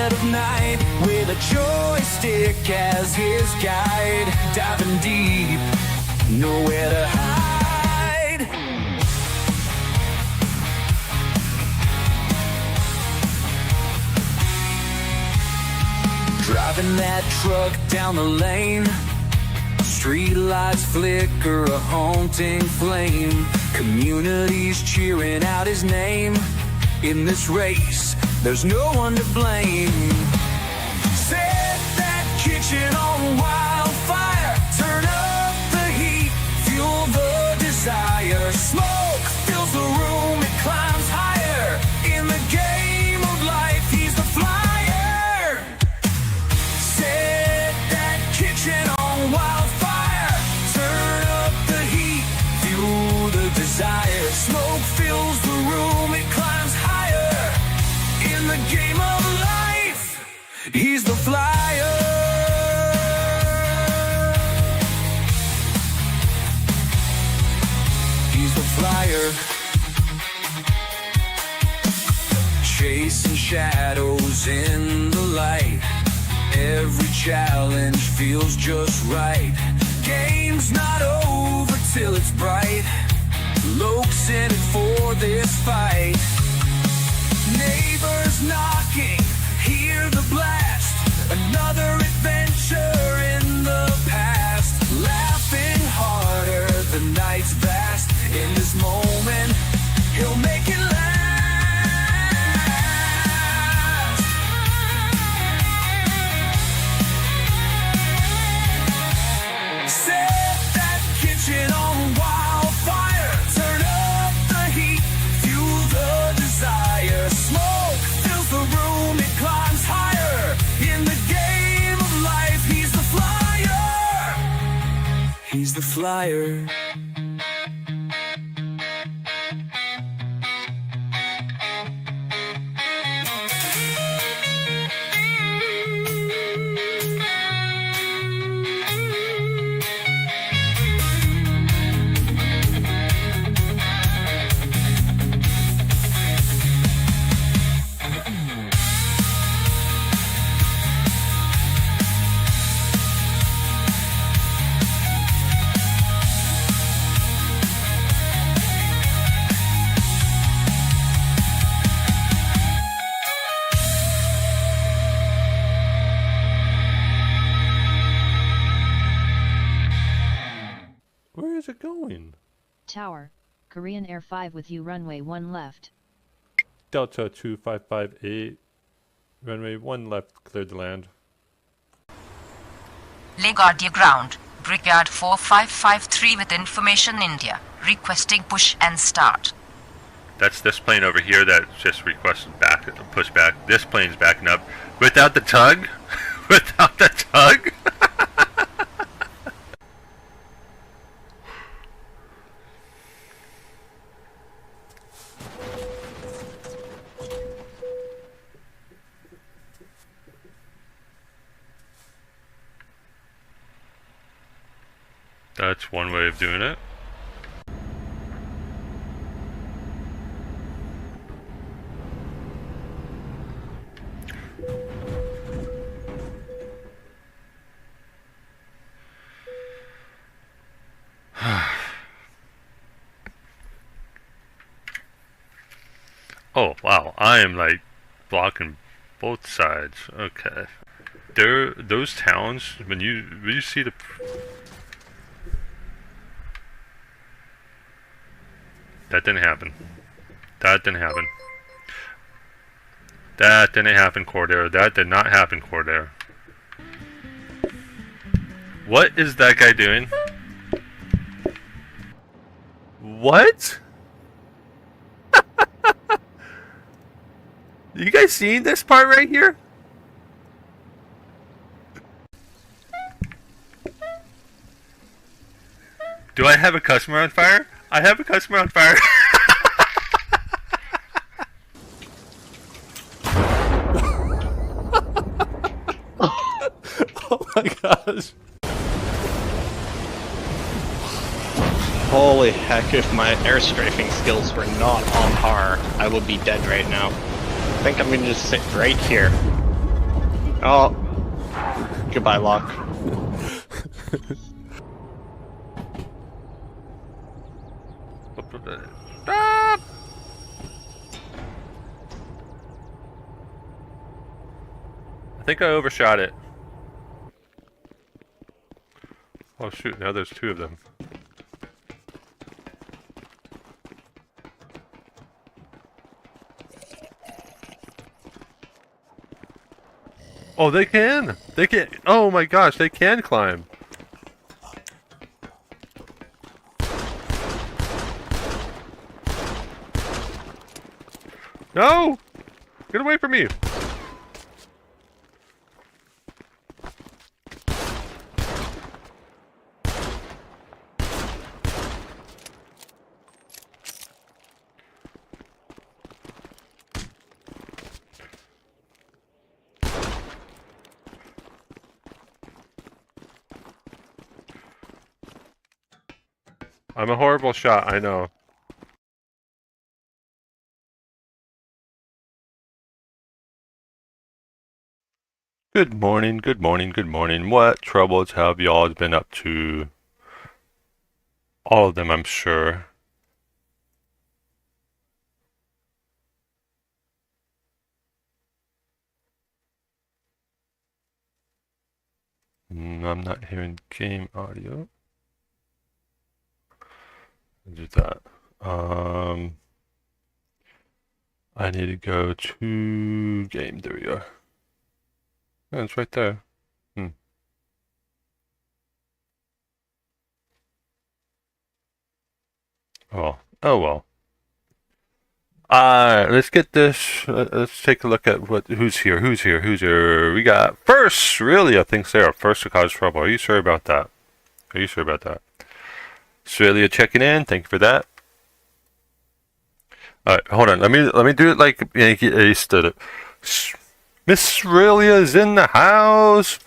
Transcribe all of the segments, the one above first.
dead of night, with a joystick as his guide, diving deep, nowhere to hide. Driving that truck down the lane, street lights flicker, a haunting flame. Community's cheering out his name. In this race, there's no one to blame. Set that kitchen on wildfire, turn up the heat, fuel the desire. Smoke fills the room, it climbs higher. In the game of life, he's the flyer. Set that kitchen on wildfire, turn up the heat, fuel the desire. Smoke fills the room, it climbs higher. In the game of life, he's the flyer. He's the flyer. Chasing shadows in the light, every challenge feels just right. Game's not over till it's bright. Loke's in it for this fight. Neighbors knocking, hear the blast. Another adventure in the past. Laughing harder, the night's vast. In this moment, he'll make it last. Set that kitchen on wildfire, turn up the heat, fuel the desire. Smoke fills the room, it climbs higher. In the game of life, he's the flyer. He's the flyer. Where is it going? Tower, Korean Air 5 with you, runway 1 left. Delta 2558, runway 1 left, cleared to land. LaGuardia ground, Brickyard 4553 with information India, requesting push and start. That's this plane over here that just requested back, push back. This plane's backing up without the tug. Without the tug. That's one way of doing it. Oh wow, I am like blocking both sides. Okay. Those towns, when you see the that didn't happen. That didn't happen. That didn't happen, Cordair. That did not happen, Cordair. What is that guy doing? What? You guys seen this part right here? Do I have a customer on fire? I have a customer on fire. Oh my gosh. Holy heck, if my air strafing skills were not on par, I would be dead right now. I think I'm gonna just sit right here. Oh. Goodbye, Locke. Stop! I think I overshot it. Oh shoot, now there's two of them. Oh, they can! They can! Oh my gosh, they can climb! No! Get away from me! I'm a horrible shot, I know. Good morning, good morning, good morning. What troubles have y'all been up to? All of them, I'm sure. I'm not hearing game audio. Do that. I need to go to game. There we are. Yeah, it's right there. Oh, oh well. Let's get this. Let's take a look at who's here. Who's here? Who's here? We got first. Really, I think Sarah first to cause trouble. Are you sure about that? Are you sure about that? Australia checking in. Thank you for that. Alright, hold on. Let me do it like Yankee Ace did it. Miss Australia's in the house.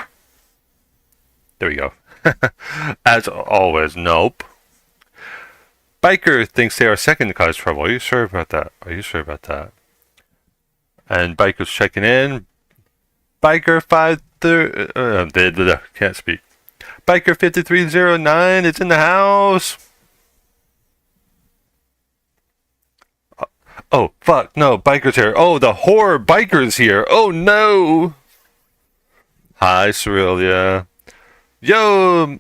There we go. As always, nope. Biker thinks they are second to cause trouble. Are you sure about that? Are you sure about that? And Biker's checking in. Biker 53 can't speak. Biker 5309 is in the house. Oh fuck, no, Biker's here. Oh, the horror Biker's here. Oh no. Hi, Cerelia. Yo,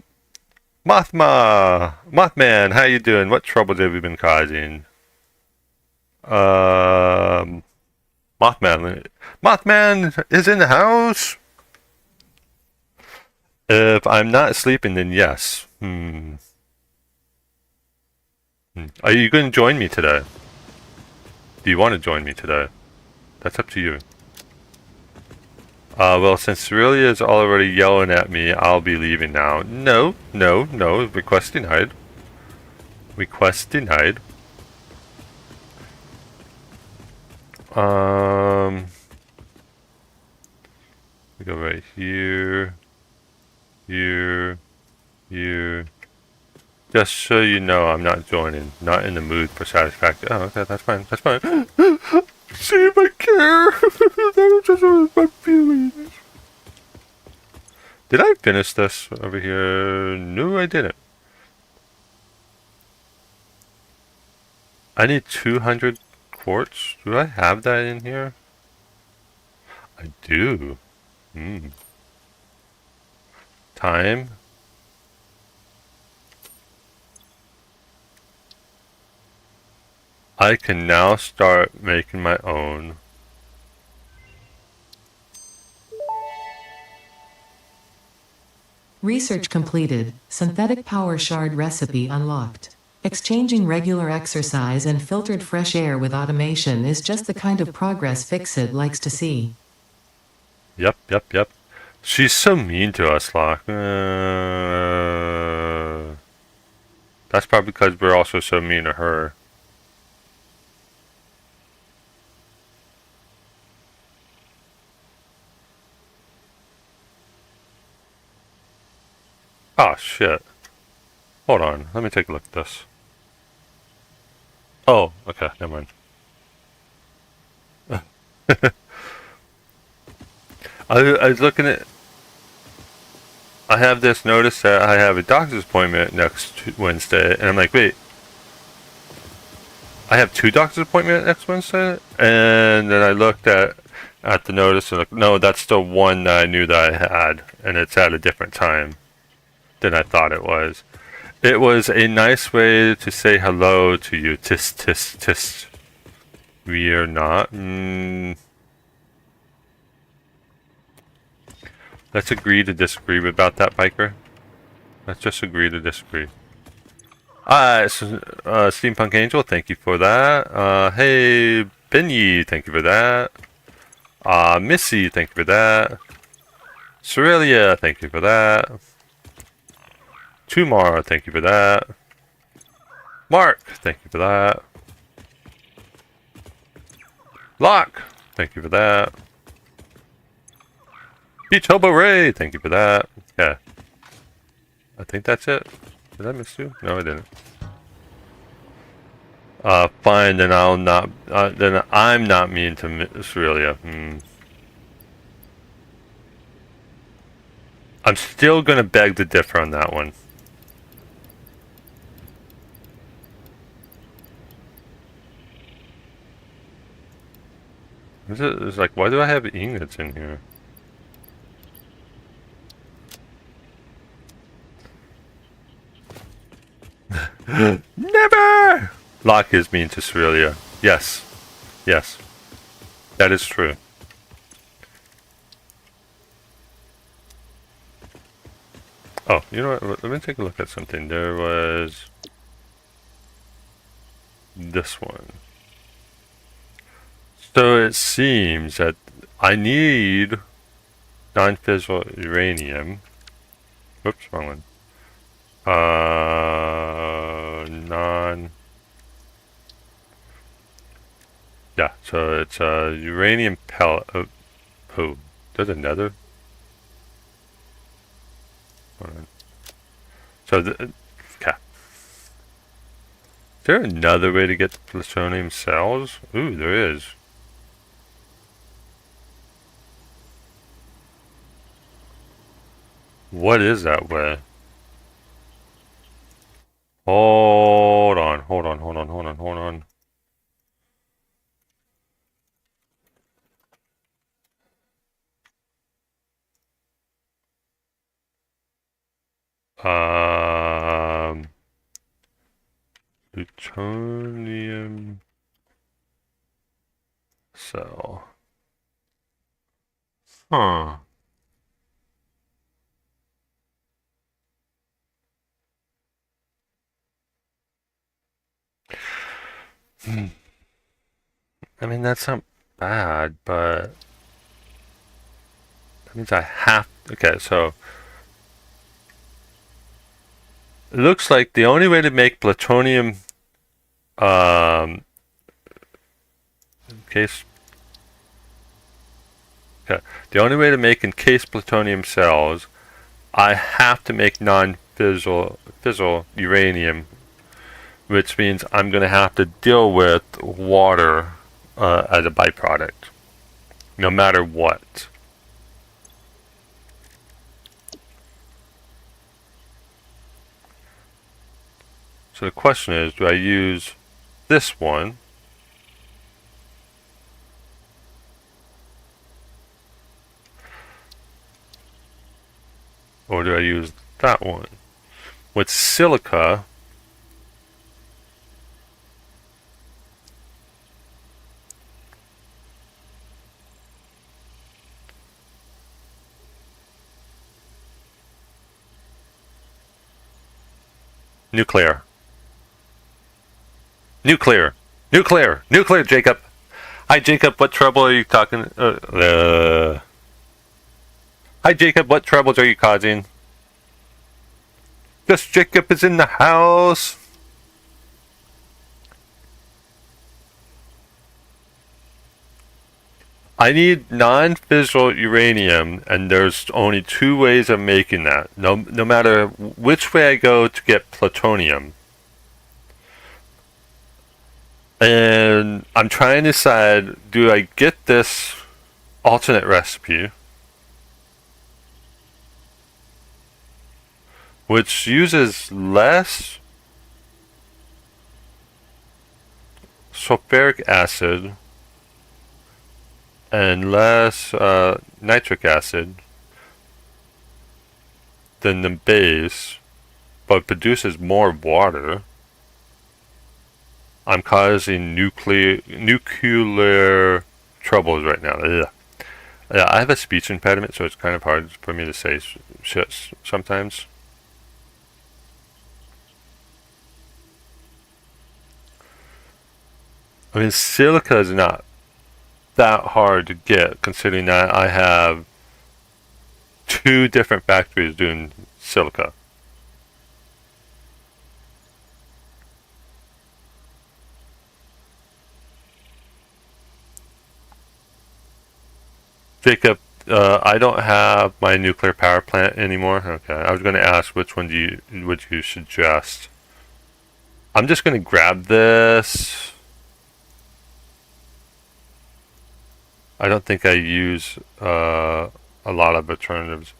Mothman, how you doing? What troubles have you been causing? Mothman is in the house. If I'm not sleeping, then yes. Are you going to join me today? Do you want to join me today? That's up to you. Well, since Cerelia is already yelling at me, I'll be leaving now. No. Request denied. Request denied. We go right here. Here. Just so you know, I'm not joining. Not in the mood for Satisfactory. Oh, okay, that's fine. That's fine. See if I care. That just hurts my feelings. Did I finish this over here? No, I didn't. I need 200 quartz. Do I have that in here? I do. Time. I can now start making my own. Research completed. Synthetic power shard recipe unlocked. Exchanging regular exercise and filtered fresh air with automation is just the kind of progress Fixit likes to see. Yep. She's so mean to us, Locke. That's probably because we're also so mean to her. Oh, shit. Hold on. Let me take a look at this. Oh, okay. Never mind. I I was looking at. I have this notice that I have a doctor's appointment next Wednesday, and I'm like, wait. I have 2 doctor's appointments next Wednesday, and then I looked at the notice and like, no, that's the one that I knew that I had, and it's at a different time than I thought it was. It was a nice way to say hello to you. Tis, tis, tis. We are not. Let's agree to disagree about that, biker. Let's just agree to disagree. Steampunk Angel, thank you for that. Hey, Benny, thank you for that. Missy, thank you for that. Cerelia, thank you for that. Tumar, thank you for that. Mark, thank you for that. Locke, thank you for that. Beach Hobo Ray, thank you for that. Yeah. I think that's it. Did I miss you? No, I didn't. Fine, then I'll not. Then I'm not mean to Australia. I'm still gonna beg to differ on that one. It's like, why do I have ingots in here? Never! Locke is mean to Cerelia. Yes. Yes. That is true. Oh, you know what? Let me take a look at something. There was this one. So it seems that I need non-fissile uranium. Whoops, wrong one. Yeah, so it's a uranium pellet. Oh, there's another. Hold on. So, okay. Is there another way to get the plutonium cells? Ooh, there is. What is that way? Hold on. Plutonium cell. Huh. I mean, that's not bad, but that means I have. Okay, so it looks like the only way to make plutonium case. Okay, the only way to make encased plutonium cells, I have to make non-fissile uranium, which means I'm going to have to deal with water as a byproduct, no matter what. So the question is, do I use this one? Or do I use that one? With silica, nuclear, Jacob. Hi, Jacob. What trouble are you talking? Hi, Jacob. What troubles are you causing? Yes, Jacob is in the house. I need non-fissile uranium, and there's only 2 ways of making that. No matter which way I go to get plutonium. And I'm trying to decide, do I get this alternate recipe, which uses less sulfuric acid and less nitric acid than the base, but produces more water. I'm causing nuclear troubles right now. Ugh. Yeah, I have a speech impediment, so it's kind of hard for me to say shit sometimes. I mean, silica is not that hard to get, considering that I have 2 different factories doing silica. Jacob, I don't have my nuclear power plant anymore. Okay, I was going to ask which one would you suggest. I'm just going to grab this. I don't think I use a lot of alternatives.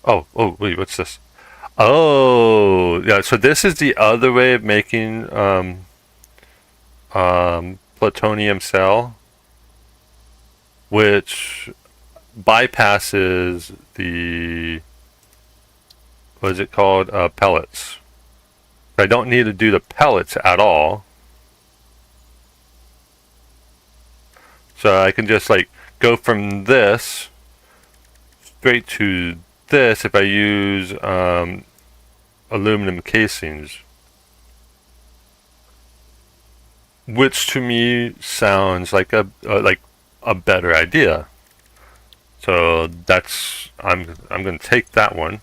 Oh, wait, what's this? Oh, yeah, so this is the other way of making plutonium cell, which bypasses the, what is it called, pellets. I don't need to do the pellets at all. So I can just like go from this straight to this if I use aluminum casings, which to me sounds like a better idea. So that's I'm going to take that one.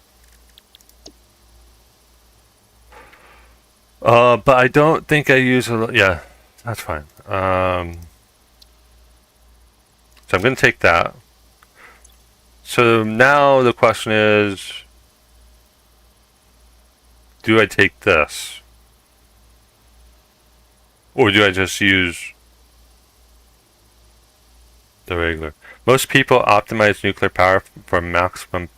But I don't think I use yeah, that's fine. So I'm going to take that. So now the question is, do I take this? Or do I just use the regular? Most people optimize nuclear power for maximum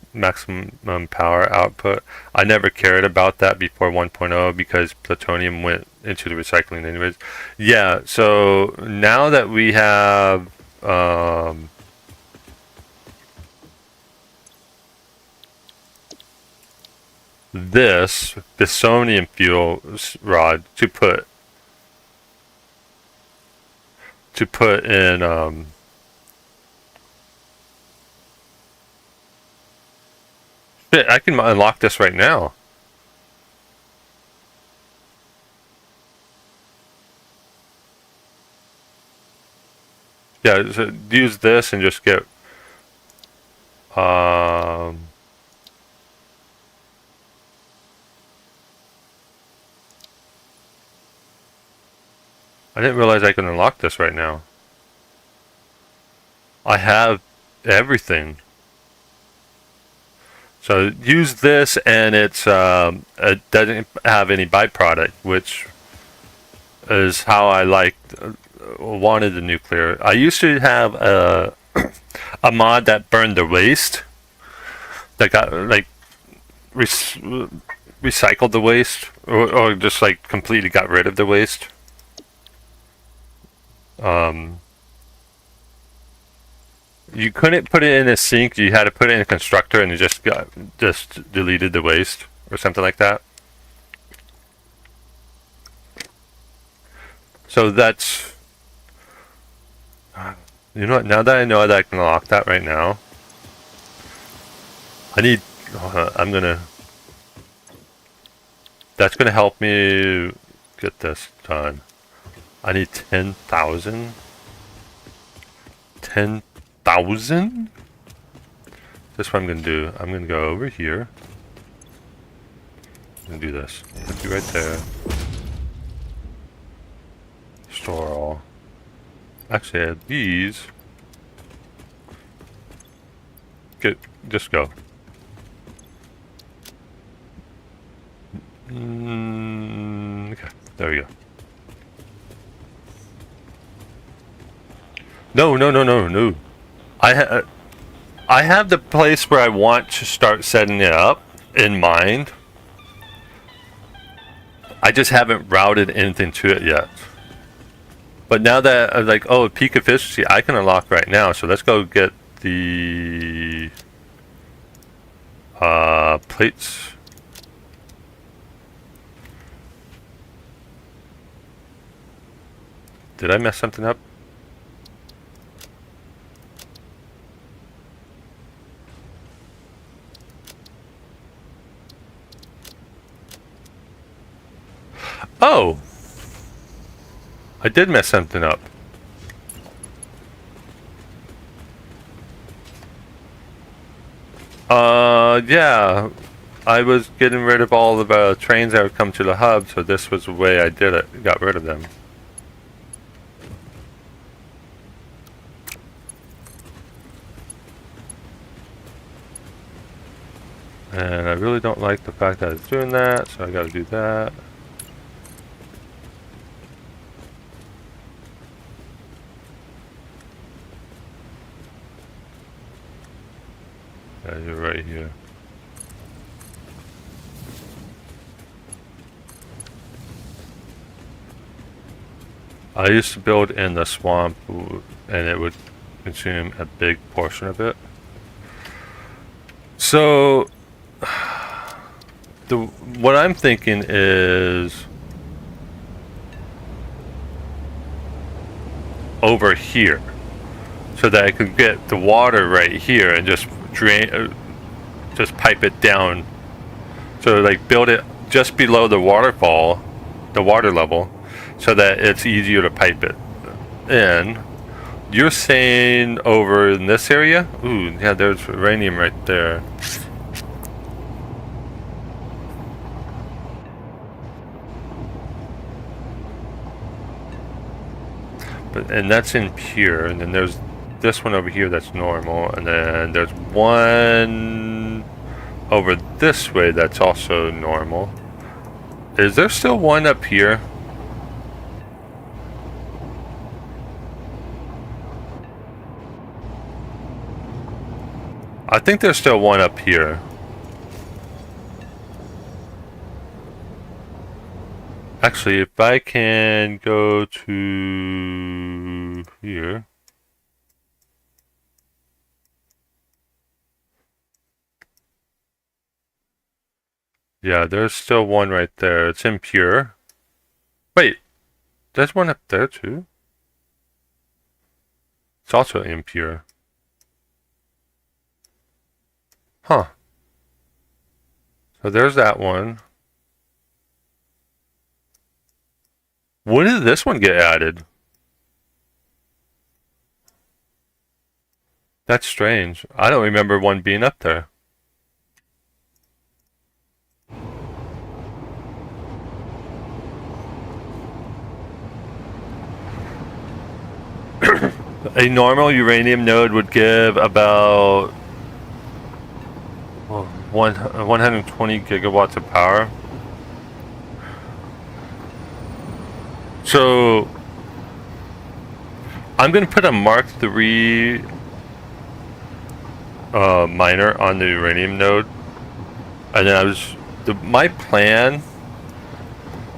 power output. I never cared about that before 1.0 because plutonium went into the recycling anyways. Yeah, so now that we have this Bissonium fuel rod to put in shit, I can unlock this right now. Yeah, so use this and just get I didn't realize I could unlock this right now. I have everything. So use this, and it doesn't have any byproduct, which is how I wanted the nuclear. I used to have a mod that burned the waste, that got like recycled the waste, or just like completely got rid of the waste. You couldn't put it in a sink. You had to put it in a constructor, and it just deleted the waste or something like that. So that's, you know what? Now that I know that I can unlock that right now, I need. That's gonna help me get this done. I need 10,000. 10,000? That's what I'm going to do. I'm going to go over here. I'm going to do this. Put you right there. Store all. Actually, I have these. Just go. Okay, there we go. No. I have the place where I want to start setting it up in mind. I just haven't routed anything to it yet. But now that I'm like, oh, peak efficiency, I can unlock right now. So let's go get the plates. Did I mess something up? Oh! I did mess something up. Yeah. I was getting rid of all of the trains that would come to the hub, so this was the way I did it. Got rid of them. And I really don't like the fact that it's doing that, so I gotta do that. Yeah, you're right here. I used to build in the swamp, and it would consume a big portion of it. So, what I'm thinking is over here, so that I could get the water right here and just drain, just pipe it down. So like build it just below the waterfall, the water level, so that it's easier to pipe it in. You're saying over in this area? Ooh, yeah, there's uranium right there. But, and that's impure, and then there's this one over here that's normal, and then there's one over this way that's also normal. Is there still one up here? I think there's still one up here. Actually, if I can go to here. Yeah, there's still one right there. It's impure. Wait, there's one up there too? It's also impure. Huh. So there's that one. When did this one get added? That's strange. I don't remember one being up there. A normal uranium node would give about 120 gigawatts of power. So I'm going to put a Mark III miner on the uranium node, and then my plan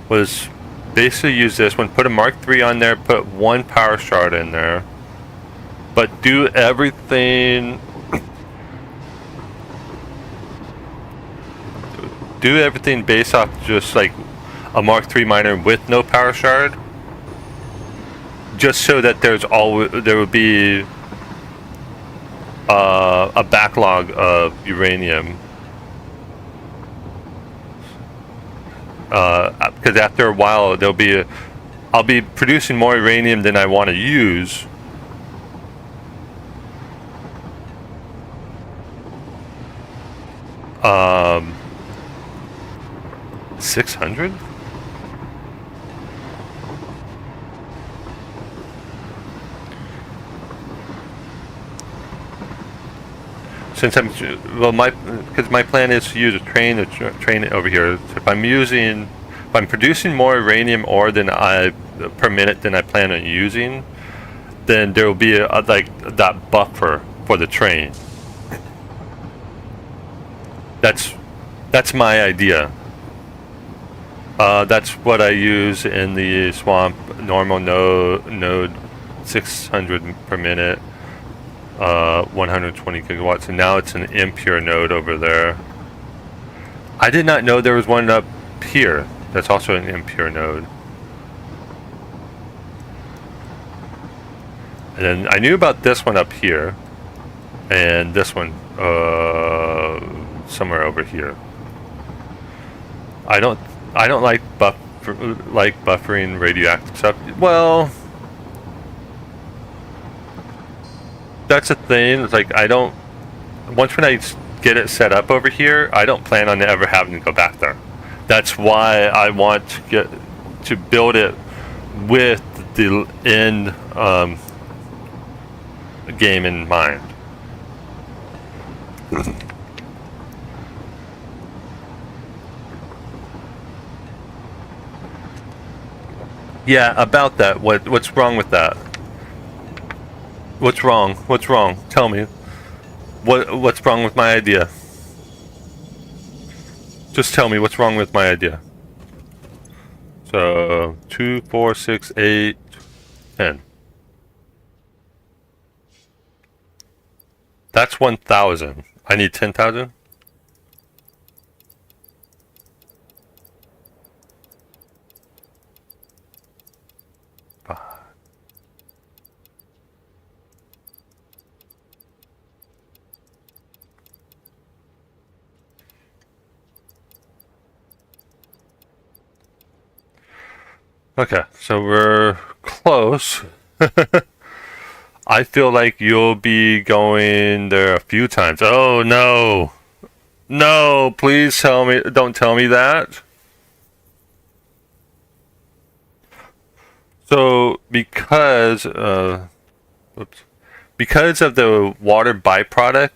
was basically use this one, put a Mark III on there, put one power shard in there, but do everything based off just like a Mark III miner with no power shard, just so that there would be a backlog of uranium. Because after a while I'll be producing more uranium than I want to use. 600? Since because my plan is to use a train it over here. So if I'm producing more uranium ore per minute than I plan on using, then there will be like that buffer for the train. That's my idea. That's what I use in the swamp. Normal node 600 per minute, 120 gigawatts, and now it's an impure node over there. I did not know there was one up here that's also an impure node. And then I knew about this one up here, and this one somewhere over here. I don't like buffering radioactive stuff. Well, that's a thing. It's like once when I get it set up over here, I don't plan on ever having to go back there. That's why I want to build it with the end game in mind. Yeah, about that. What's wrong with that? What's wrong? What's wrong? Tell me. What's wrong with my idea? Just tell me what's wrong with my idea. So 2, 4, 6, 8, 10. That's 1,000. I need 10,000. Okay, so we're close. I feel like you'll be going there a few times. Oh no! No, please tell me, don't tell me that. So, because of the water byproduct,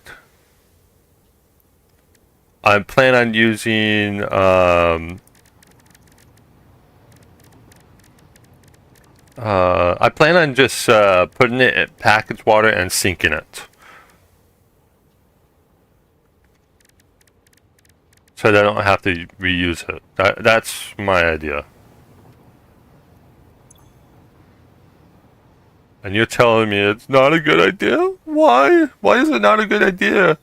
I plan on using I plan on just putting it in packaged water and sinking it. So that I don't have to reuse it. That's my idea. And you're telling me it's not a good idea? Why? Why is it not a good idea?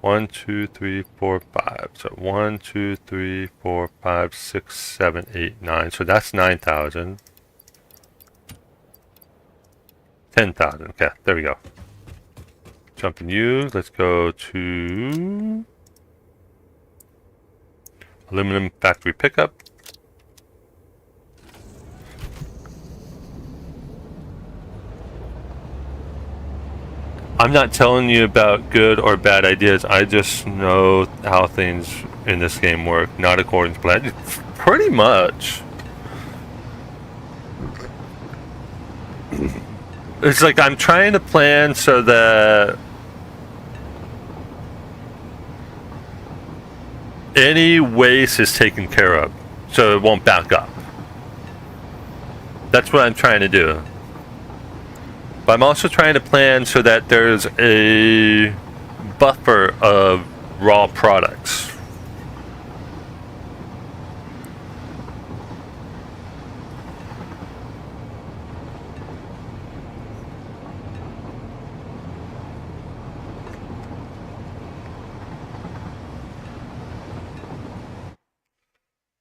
1, 2, 3, 4, 5. So 1, 2, 3, 4, 5, 6, 7, 8, 9. So that's 9,000. 10,000. Okay, there we go. Jumping you. Let's go to aluminum factory pickup. I'm not telling you about good or bad ideas. I just know how things in this game work, not according to plan. Pretty much. It's like I'm trying to plan so that any waste is taken care of, so it won't back up. That's what I'm trying to do. But I'm also trying to plan so that there's a buffer of raw products.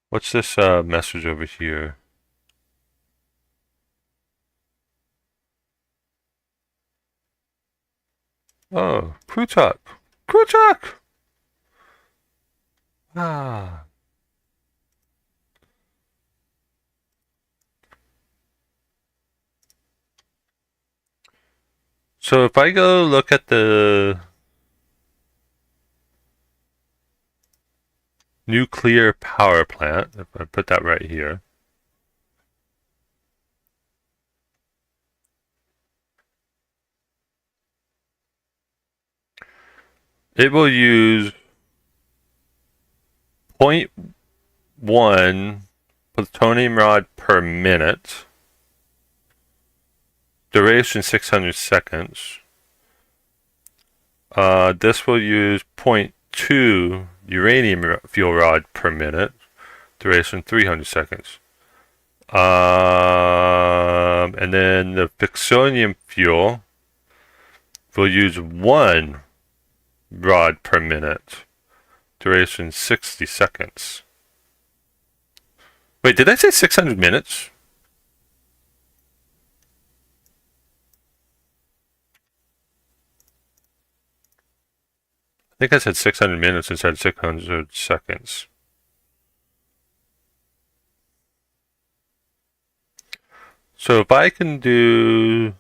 What's this message over here? Oh, Kruchak! Kruchak! Ah. So if I go look at the nuclear power plant, if I put that right here, it will use 0.1 plutonium rod per minute duration 600 seconds. This will use 0.2 uranium fuel rod per minute, duration 300 seconds. And then the fixonium fuel will use 1 rod per minute, duration 60 seconds. Wait, did I say 600 minutes? I think I said 600 minutes instead of 600 seconds. So if I can do...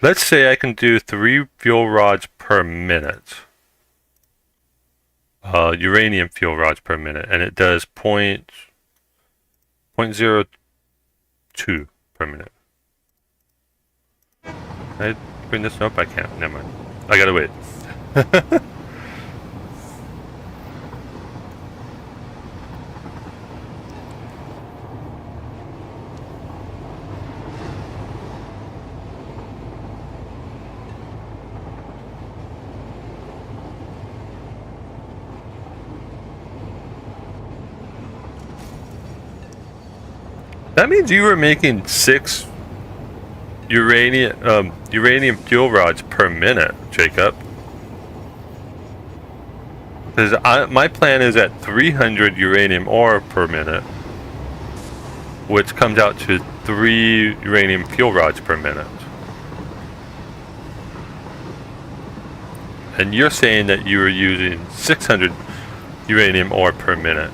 Let's say I can do 3 fuel rods per minute. Uranium fuel rods per minute, and it does 0.02 per minute. Can I bring this up? I can't. Never mind. I gotta wait. That means you were making 6 uranium fuel rods per minute, Jacob. Because my plan is at 300 uranium ore per minute, which comes out to 3 uranium fuel rods per minute. And you're saying that you were using 600 uranium ore per minute.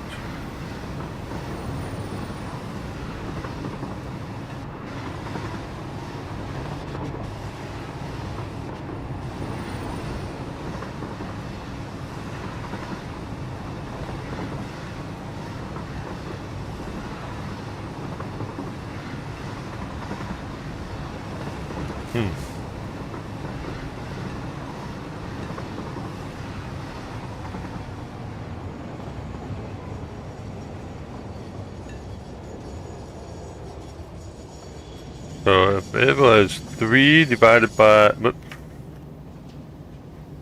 So if it was 3 divided by... Whoop,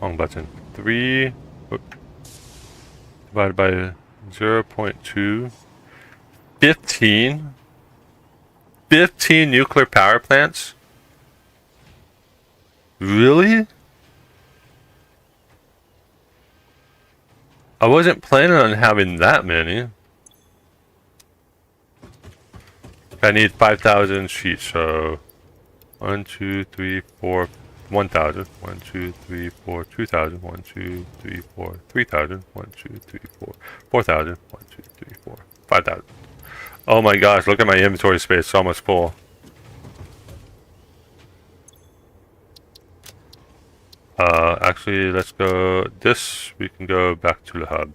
wrong button. 3 whoop, divided by 0.2. 15 nuclear power plants? Really? I wasn't planning on having that many. I need 5,000 sheets, so 1, 2, 3, 4, 1,000. 1, 2, 3, 4, 2,000. 1, 2, 3, 4, 3,000. 1, 2, 3, 4, 4,000. 1, 2, 3, 4, 5,000. Oh my gosh, look at my inventory space, it's almost full. Actually, let's go this, we can go back to the hub.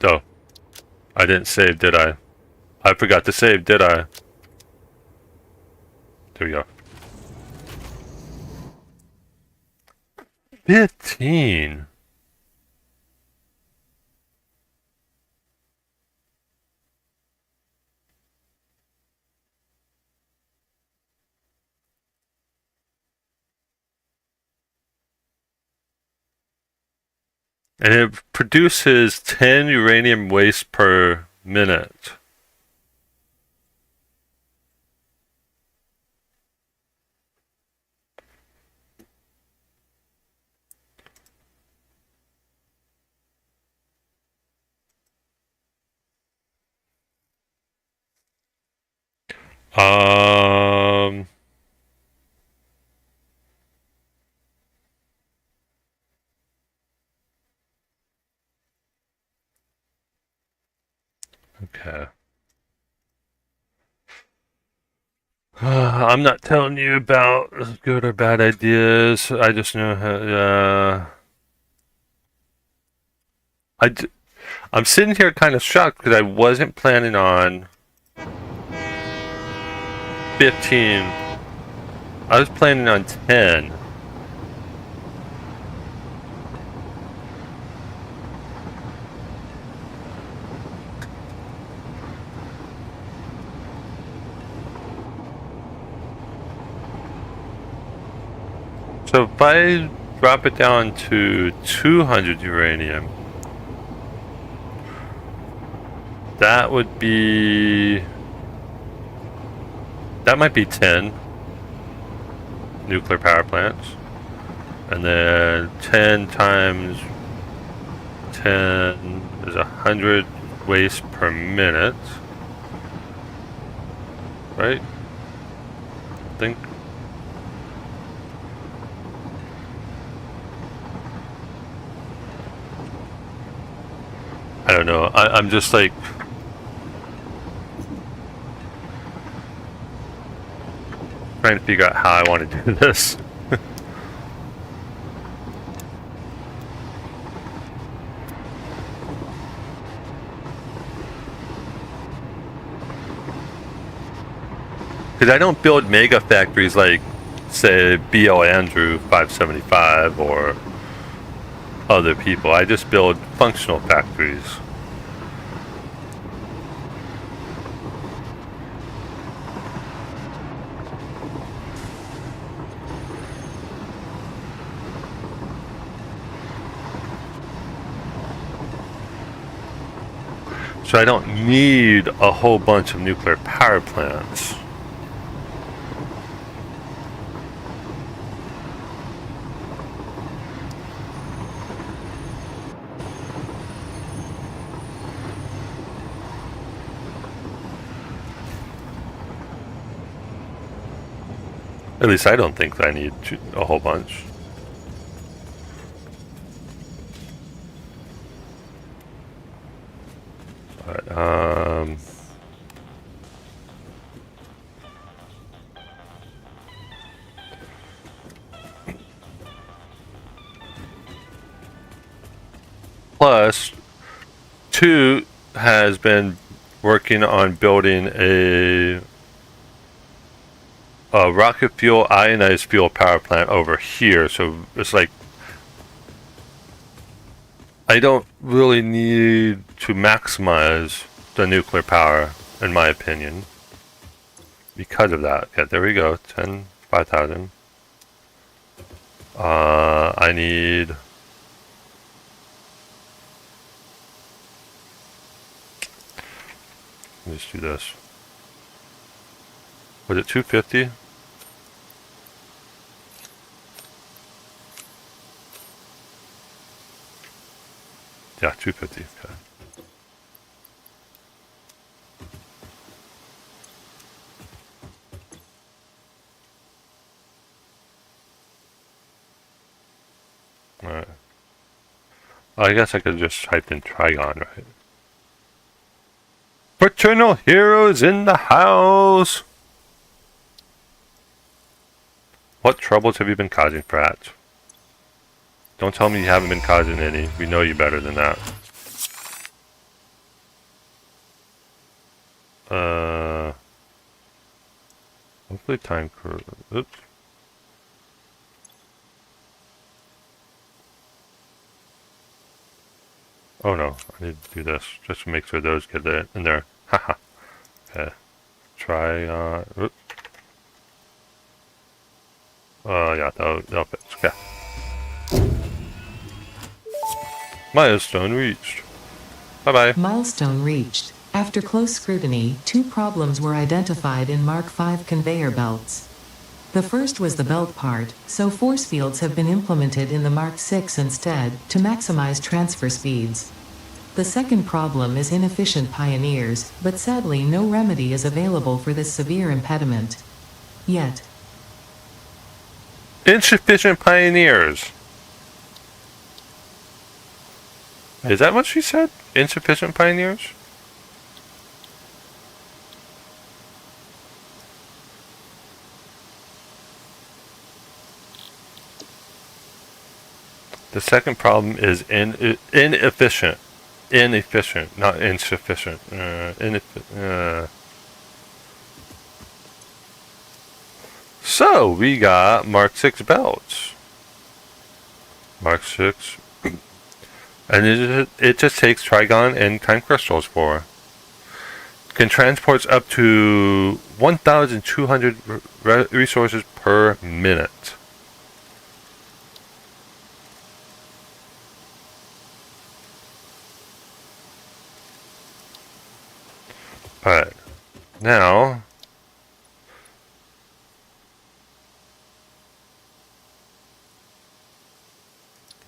Oh, I didn't save, did I? I forgot to save, did I? There we go. 15. And it produces 10 uranium waste per minute. Okay. I'm not telling you about good or bad ideas. I just know how, I'm sitting here kind of shocked because I wasn't planning on 15. I was planning on 10. So if I drop it down to 200 uranium, that would be... that might be 10 nuclear power plants. And then 10 times 10 is 100 waste per minute. Right? I think. I don't know. I'm just like... trying to figure out how I want to do this. Because I don't build mega factories like, say, B.L. Andrew 575 or other people. I just build functional factories. So I don't need a whole bunch of nuclear power plants. At least I don't think I need a whole bunch. Alright, plus, 2 has been working on building a rocket fuel, ionized fuel power plant over here. So it's like, I don't really need to maximize the nuclear power, in my opinion, because of that. Yeah, there we go. 10, 5,000. I need... let's do this. Was it 250? Yeah, 250. Okay. Alright. I guess I could just type in Trigon, right? Fraternal heroes in the house! What troubles have you been causing, Frat? Don't tell me you haven't been causing any. We know you better than that. Hopefully time curve. Oops. Oh no, I need to do this just to make sure those get in there. Haha. Okay. Try, oops. Yeah, that'll fix. Okay. Milestone reached. Bye-bye. Milestone reached. After close scrutiny, 2 problems were identified in Mark V conveyor belts. The first was the belt part, so force fields have been implemented in the Mark VI instead, to maximize transfer speeds. The second problem is inefficient pioneers, but sadly no remedy is available for this severe impediment. Yet. Insufficient pioneers. Is that what she said? Insufficient pioneers? The second problem is inefficient. Inefficient, not insufficient. So we got Mark 6 belts. Mark 6. And it just takes Trigon and Time Crystals for. Can transport up to 1,200 resources per minute. Alright. Now,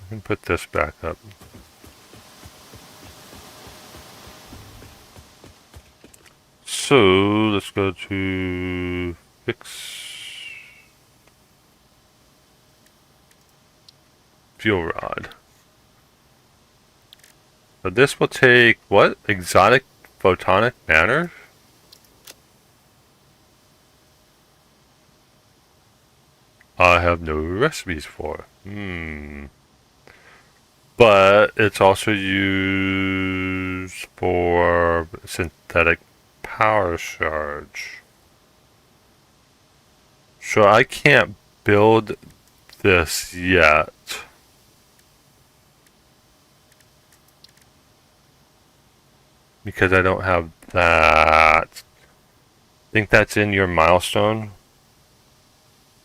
I can put this back up. So, let's go to fix fuel rod. So this will take, what? Exotic photonic matter? I have no recipes for. But it's also used for synthetic power charge. So I can't build this yet. Because I don't have that. I think that's in your milestone.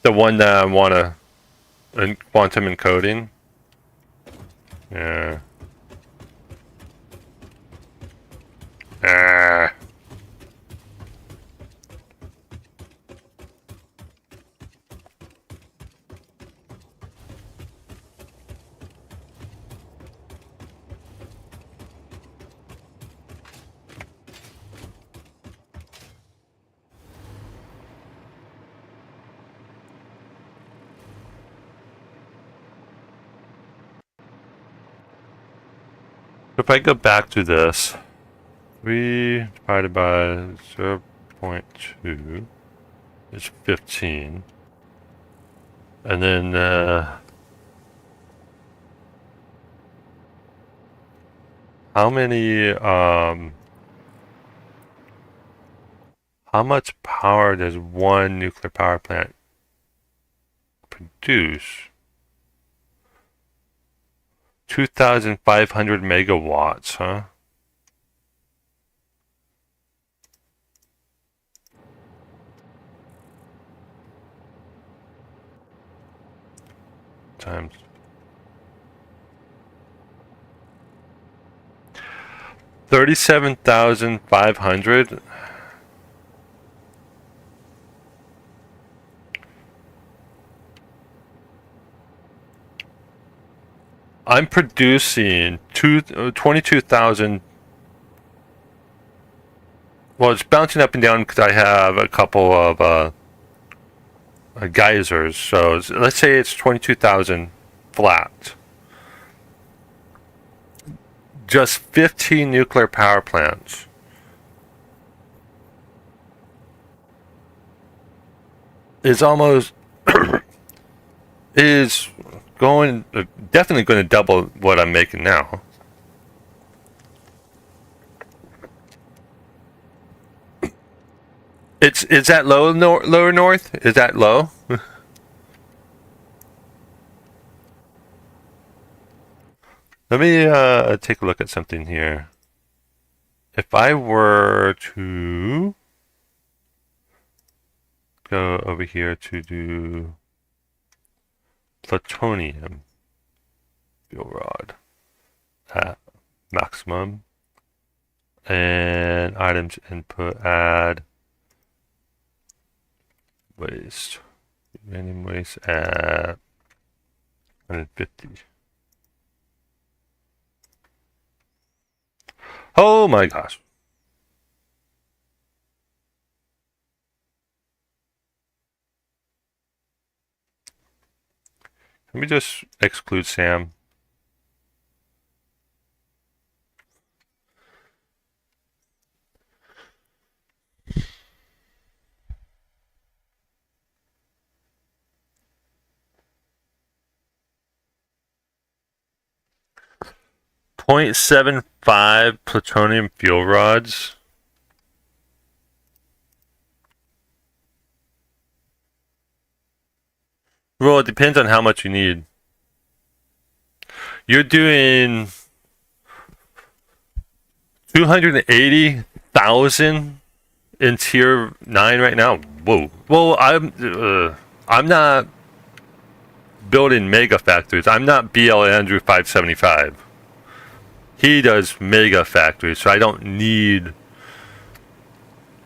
The one that I want to... quantum encoding. Yeah. Ah. If I go back to this, 3 divided by 0.2 is 15. And then, how many, how much power does one nuclear power plant produce? 2,500 megawatts, huh? Times 37,500. I'm producing 22,000. Well, it's bouncing up and down because I have a couple of geysers. So let's say it's 22,000 flat. Just 15 nuclear power plants. Is almost is going definitely going to double what I'm making now. Is that low lower north? Is that low? Let me take a look at something here. If I were to go over here to do plutonium fuel rod at maximum, and items input add waste, uranium waste at 150. Oh my gosh. Let me just exclude Sam. .75 plutonium fuel rods. Well, it depends on how much you need. You're doing 280,000 in tier 9 right now. Whoa. Well, I'm not building mega factories. I'm not BL Andrew 575. He does mega factories, so I don't need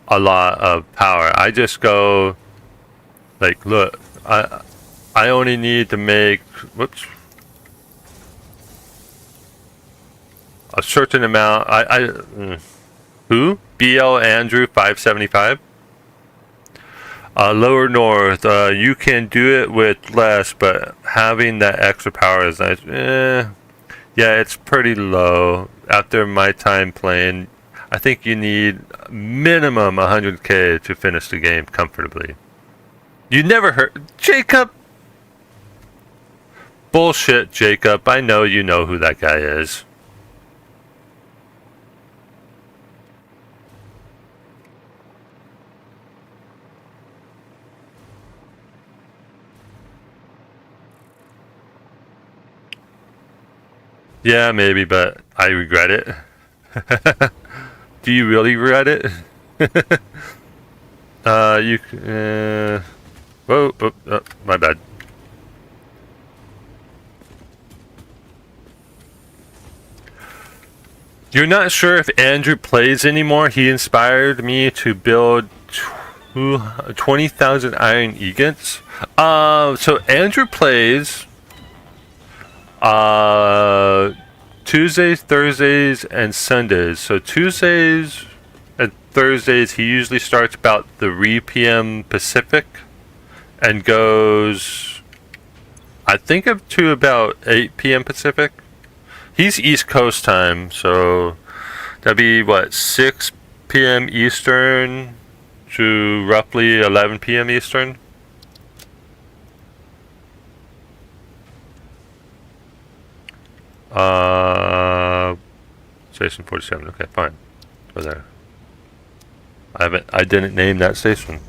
a lot of power. I just go like, look, I only need to make a certain amount. Who? BL Andrew 575. Lower north, you can do it with less, but having that extra power is nice. Yeah, it's pretty low. After my time playing, I think you need minimum 100k to finish the game comfortably. You never heard Jacob? Bullshit, Jacob. I know you know who that guy is. Yeah, maybe, but I regret it. Do you really regret it? Whoa, oh, my bad. You're not sure if Andrew plays anymore? He inspired me to build 20,000 iron ingots. So Andrew plays Tuesdays, Thursdays, and Sundays. So Tuesdays and Thursdays, he usually starts about 3 p.m. Pacific and goes, I think, up to about 8 p.m. Pacific. He's East Coast time, so that'd be what, 6 p.m. Eastern to roughly 11 p.m. Eastern. Station 47. Okay, fine. Go there. I didn't name that station.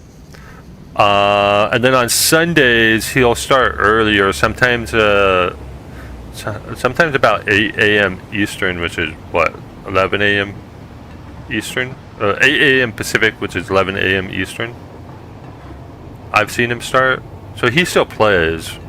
And then on Sundays he'll start earlier. Sometimes about 8 a.m. Eastern, which is what, 11 a.m. Eastern. 8 a.m. Pacific, which is 11 a.m. Eastern. I've seen him start, so he still plays.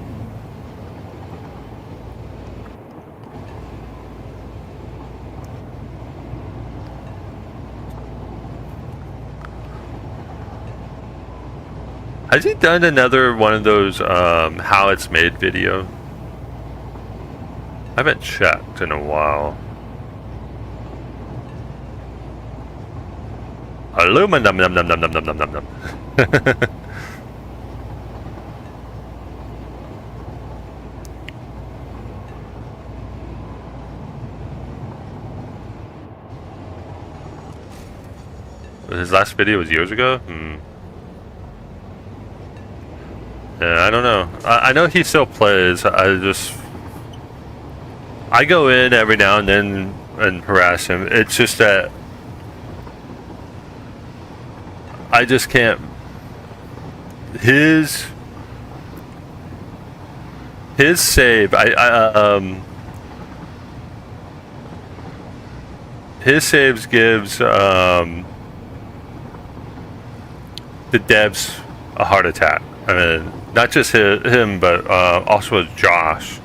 Has he done another one of those how it's made video? I haven't checked in a while. Aluminum num num num num num num num num. His last video was years ago? Yeah, I don't know. I know he still plays. I go in every now and then and harass him. It's just that I just can't. His save. His saves gives the devs a heart attack. I mean, not just him, but also Josh.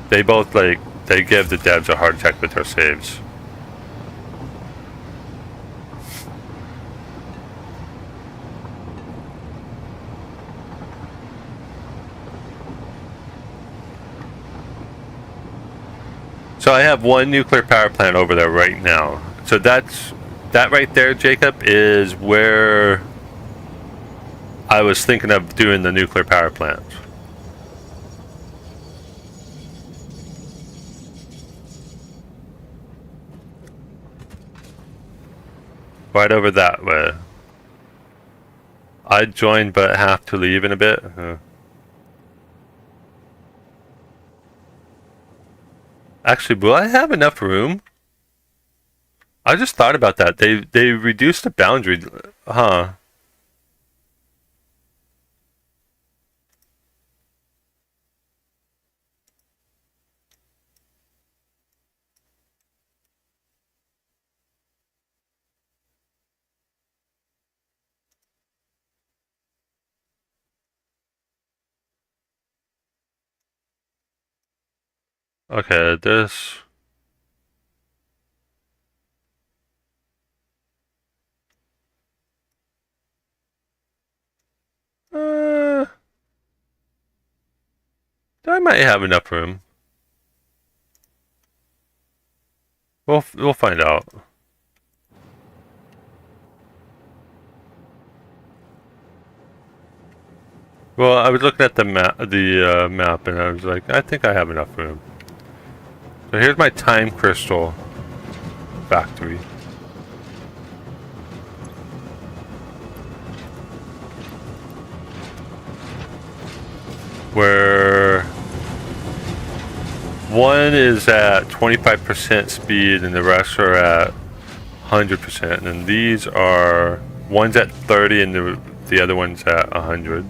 They both they give the devs a heart attack with their saves. So I have one nuclear power plant over there right now. So that right there, Jacob, is where I was thinking of doing the nuclear power plant. Right over that way. I joined but have to leave in a bit. Actually, will I have enough room? I just thought about that. They reduced the boundary, huh? Okay, this. I might have enough room. We'll find out. Well, I was looking at the map, and I was like, I think I have enough room. So here's my time crystal factory. Where one is at 25% speed and the rest are at 100%. And then these are, one's at 30 and the other one's at 100.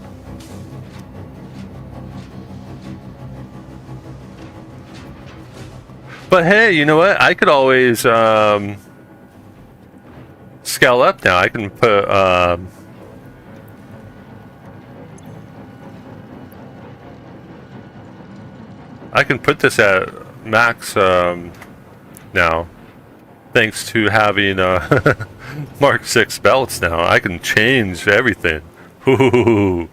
But hey, you know what? I could always scale up now. I can put this at max now, thanks to having Mark 6 belts now. I can change everything. Ooh,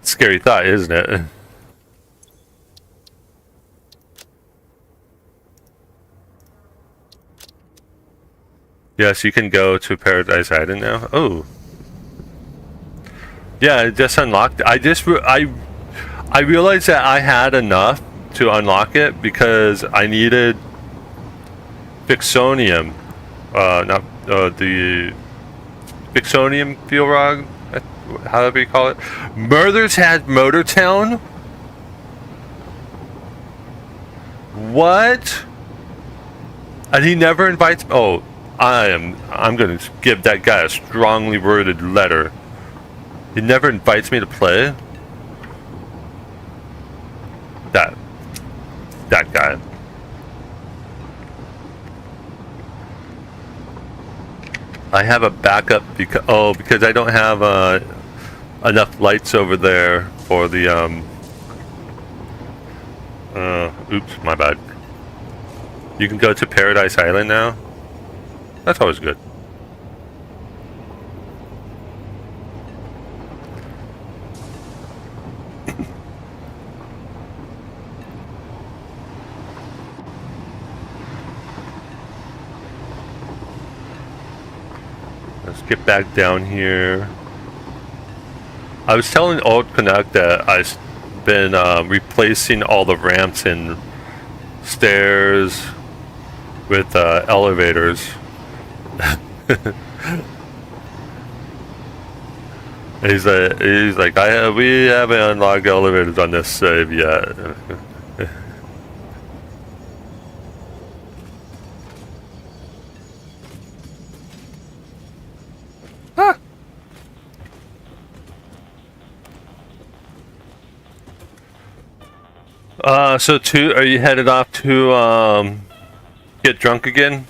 scary thought, isn't it? Yes, you can go to Paradise Island now. Oh. Yeah, it just unlocked. I realized that I had enough to unlock it because I needed Vixonium. Not the Vixonium fuel rod, however you call it. Murder's had Motor Town? What? And he never invites. Oh, I'm gonna give that guy a strongly worded letter. He never invites me to play. That guy. I have a backup because I don't have enough lights over there for the oops, my bad. You can go to Paradise Island now. That's always good. Let's get back down here. I was telling Old Canuck that I've been replacing all the ramps and stairs with elevators. He's like, we haven't unlocked elevators on this save yet. So are you headed off to get drunk again?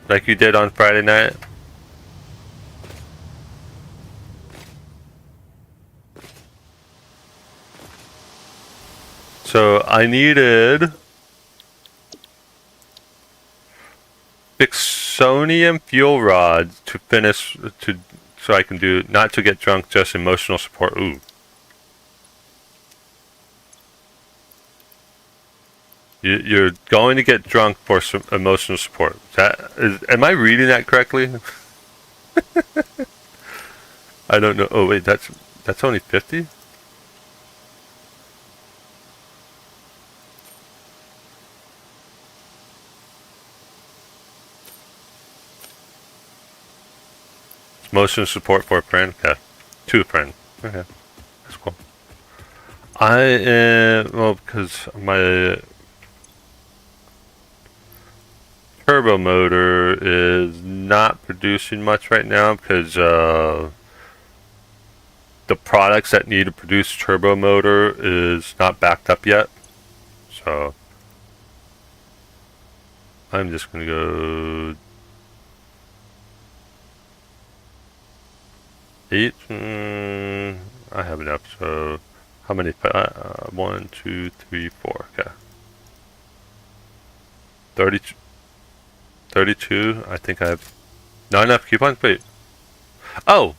Like you did on Friday night? So I needed Vixonium fuel rods to finish so I can do not to get drunk, just emotional support. Ooh. You're going to get drunk for some emotional support. Am I reading that correctly? I don't know. Oh wait, that's only 50? Emotional support for a friend? Okay. To a friend. Okay. That's cool. I am, well, because my turbo motor is not producing much right now because the products that need to produce turbo motor is not backed up yet. So I'm just gonna go 8. I have enough. So how many? 1, 2, 3, 4. Okay. 30, 32. I think I have not enough coupons. Wait. Oh!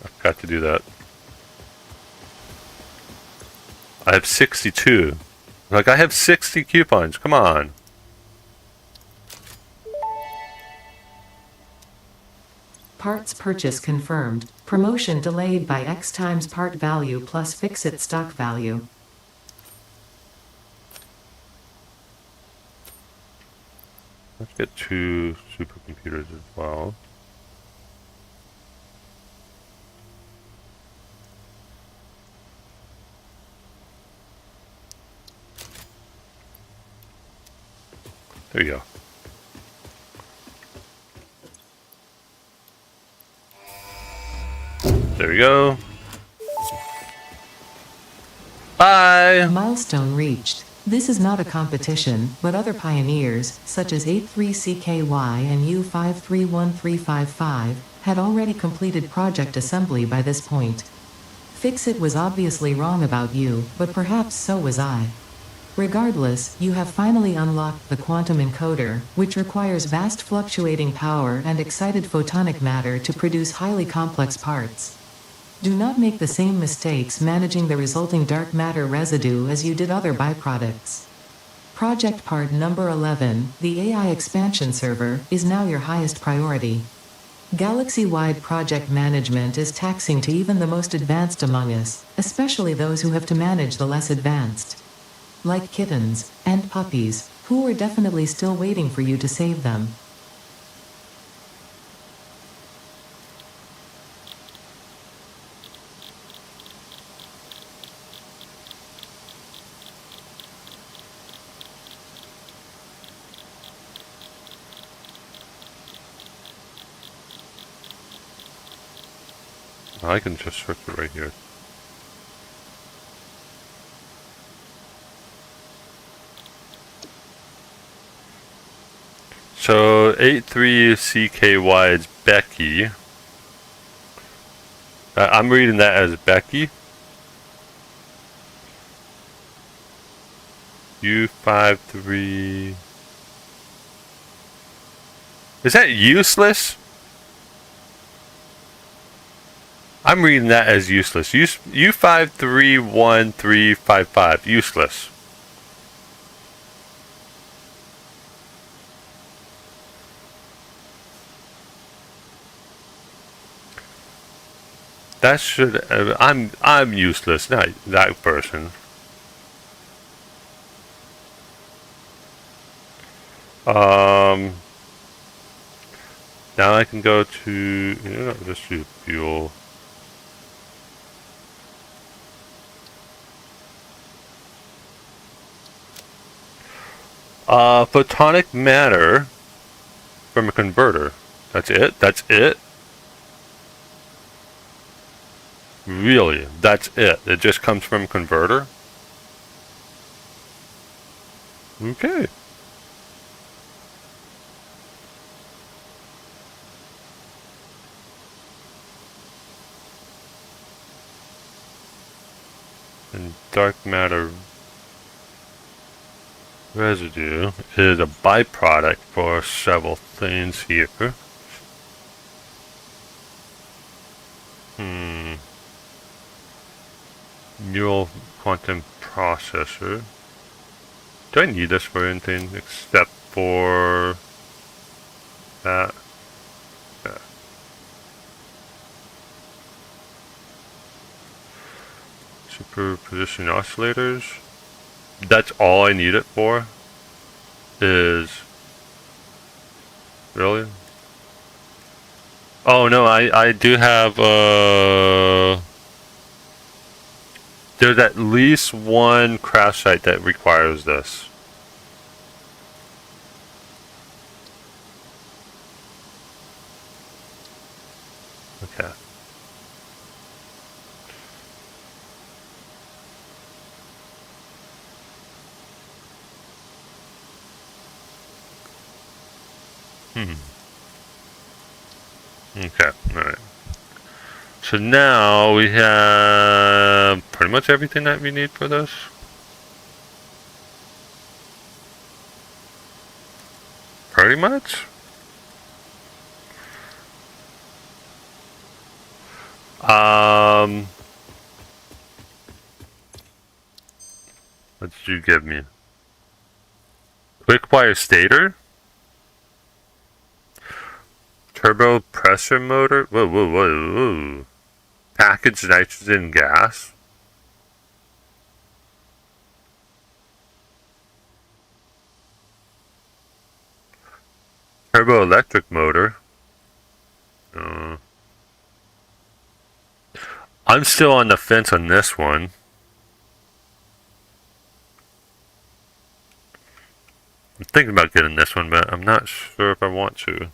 I forgot to do that. I have 62. Like, I have 60 coupons. Come on. Parts purchase confirmed. Promotion delayed by X times part value plus fix-it stock value. Let's get 2 supercomputers as well. There you go. There we go. Bye! Milestone reached. This is not a competition, but other pioneers, such as 83CKY and U531355, had already completed project assembly by this point. Fix-It was obviously wrong about you, but perhaps so was I. Regardless, you have finally unlocked the quantum encoder, which requires vast fluctuating power and excited photonic matter to produce highly complex parts. Do not make the same mistakes managing the resulting dark matter residue as you did other byproducts. Project part number 11, the AI expansion server, is now your highest priority. Galaxy-wide project management is taxing to even the most advanced among us, especially those who have to manage the less advanced. Like kittens and puppies, who are definitely still waiting for you to save them. I can just search it right here. So 83CKY is Becky. I'm reading that as Becky. U53. Is that useless? I'm reading that as useless. U531355. Useless. That should. I'm useless. Not that person. Now I can go to. Just do fuel. Photonic matter from a converter. That's it? That's it? Really? That's it? It just comes from converter? Okay. And dark matter residue is a byproduct for several things here. Neural quantum processor. Do I need this for anything except for that? Yeah. Superposition oscillators. That's all I need it for? Is... Really? Oh no, I do have, there's at least one crash site that requires this. Okay. Okay, alright. So now we have pretty pretty much everything that we need for this. Pretty much. What did you give me? Quick wire stator? Turbo pressure motor? Whoa, whoa, whoa, whoa. Packaged nitrogen gas? Turbo electric motor? I'm still on the fence on this one. I'm thinking about getting this one, but I'm not sure if I want to.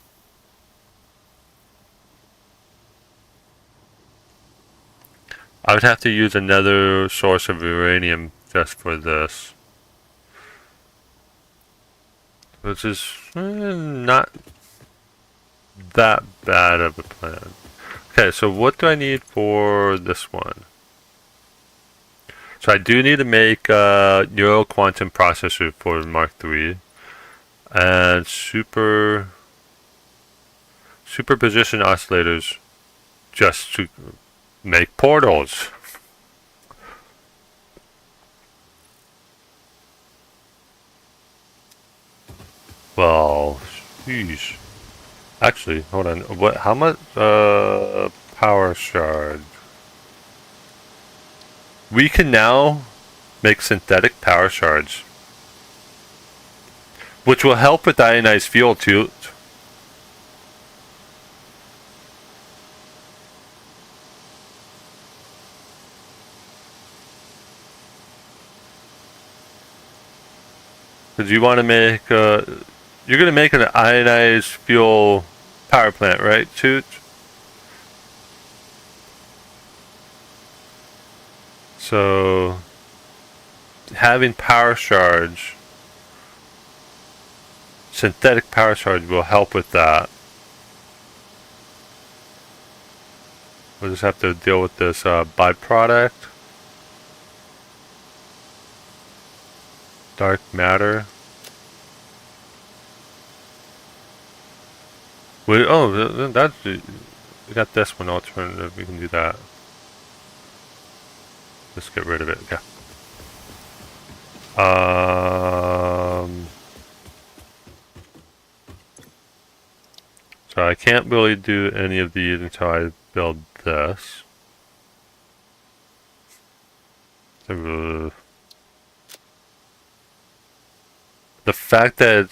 I would have to use another source of uranium just for this. Which is not that bad of a plan. Okay, so what do I need for this one? So I do need to make a neural quantum processor for Mark III. And superposition oscillators just to make portals. Well, sheesh. Actually, hold on. What? How much? Power shard. We can now make synthetic power shards, which will help with ionized fuel too. Because you want to make, you're going to make an ionized fuel power plant, right, Toot? So, having power shards, synthetic power shards will help with that. We'll just have to deal with this byproduct. Dark matter. That's we got this one alternative. We can do that. Let's get rid of it. Okay. So I can't really do any of these until I build this. So, the fact that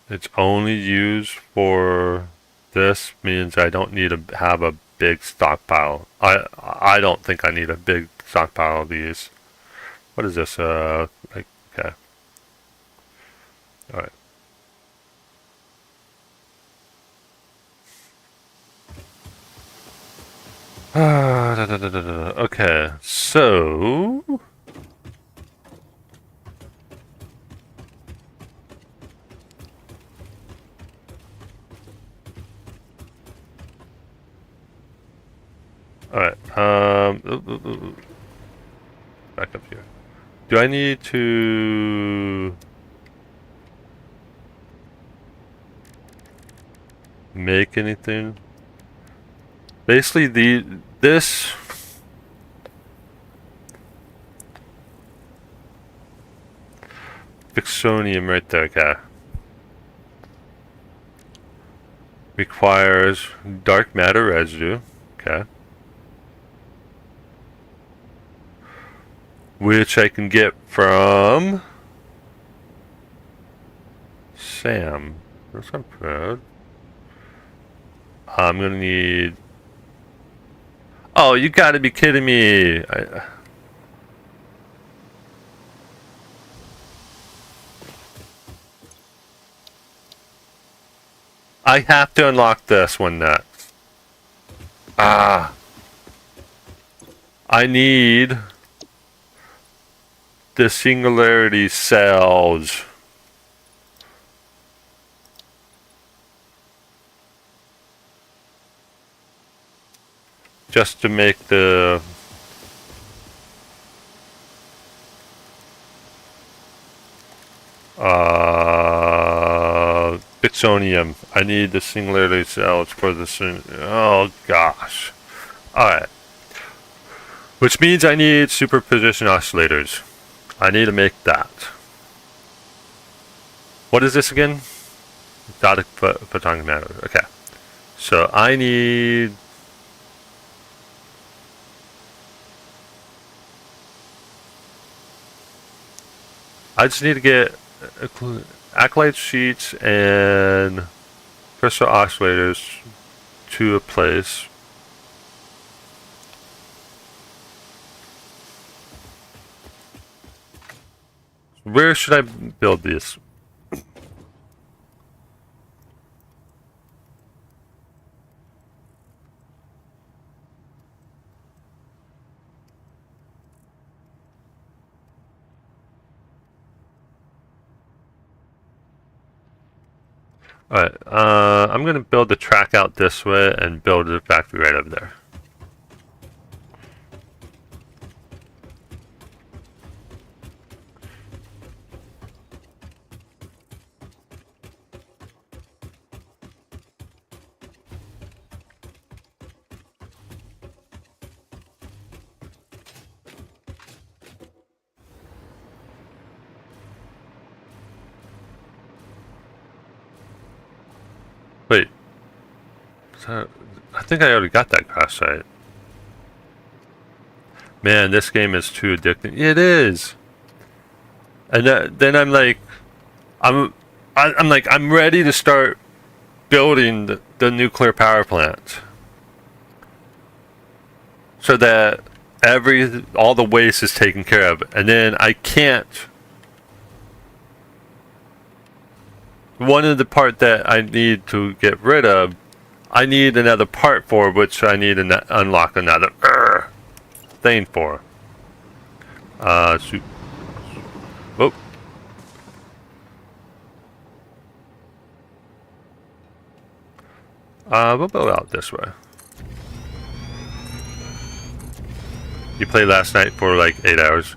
it's only used for this means I don't need to have a big stockpile. I don't think I need a big stockpile of these. What is this? Okay. All right. Okay, so alright, back up here. Do I need to make anything? Basically, this Vixonium right there, okay, requires dark matter residue, okay, which I can get from Sam. That's not bad. I'm gonna need. Oh, you gotta be kidding me! I have to unlock this one next. I need the singularity cells. just to make the Bixonium. I need the singularity cells for the oh gosh. Alright. Which means I need superposition oscillators. I need to make that. What is this again? Exotic photonic matter. Okay. So I need I just need to get acolyte sheets and crystal oscillators to a place. Where should I build these? Alright, I'm going to build the track out this way and build the factory right over there. Wait. So, I think I already got that grass site. Man, this game is too addicting. It is. And then I'm like, I'm ready to start building the nuclear power plant, so that all the waste is taken care of, and then I can't. One of the part that I need to get rid of, I need another part for, which I need to unlock another thing for. Shoot. Oh. We'll go out this way. You played last night for like 8 hours.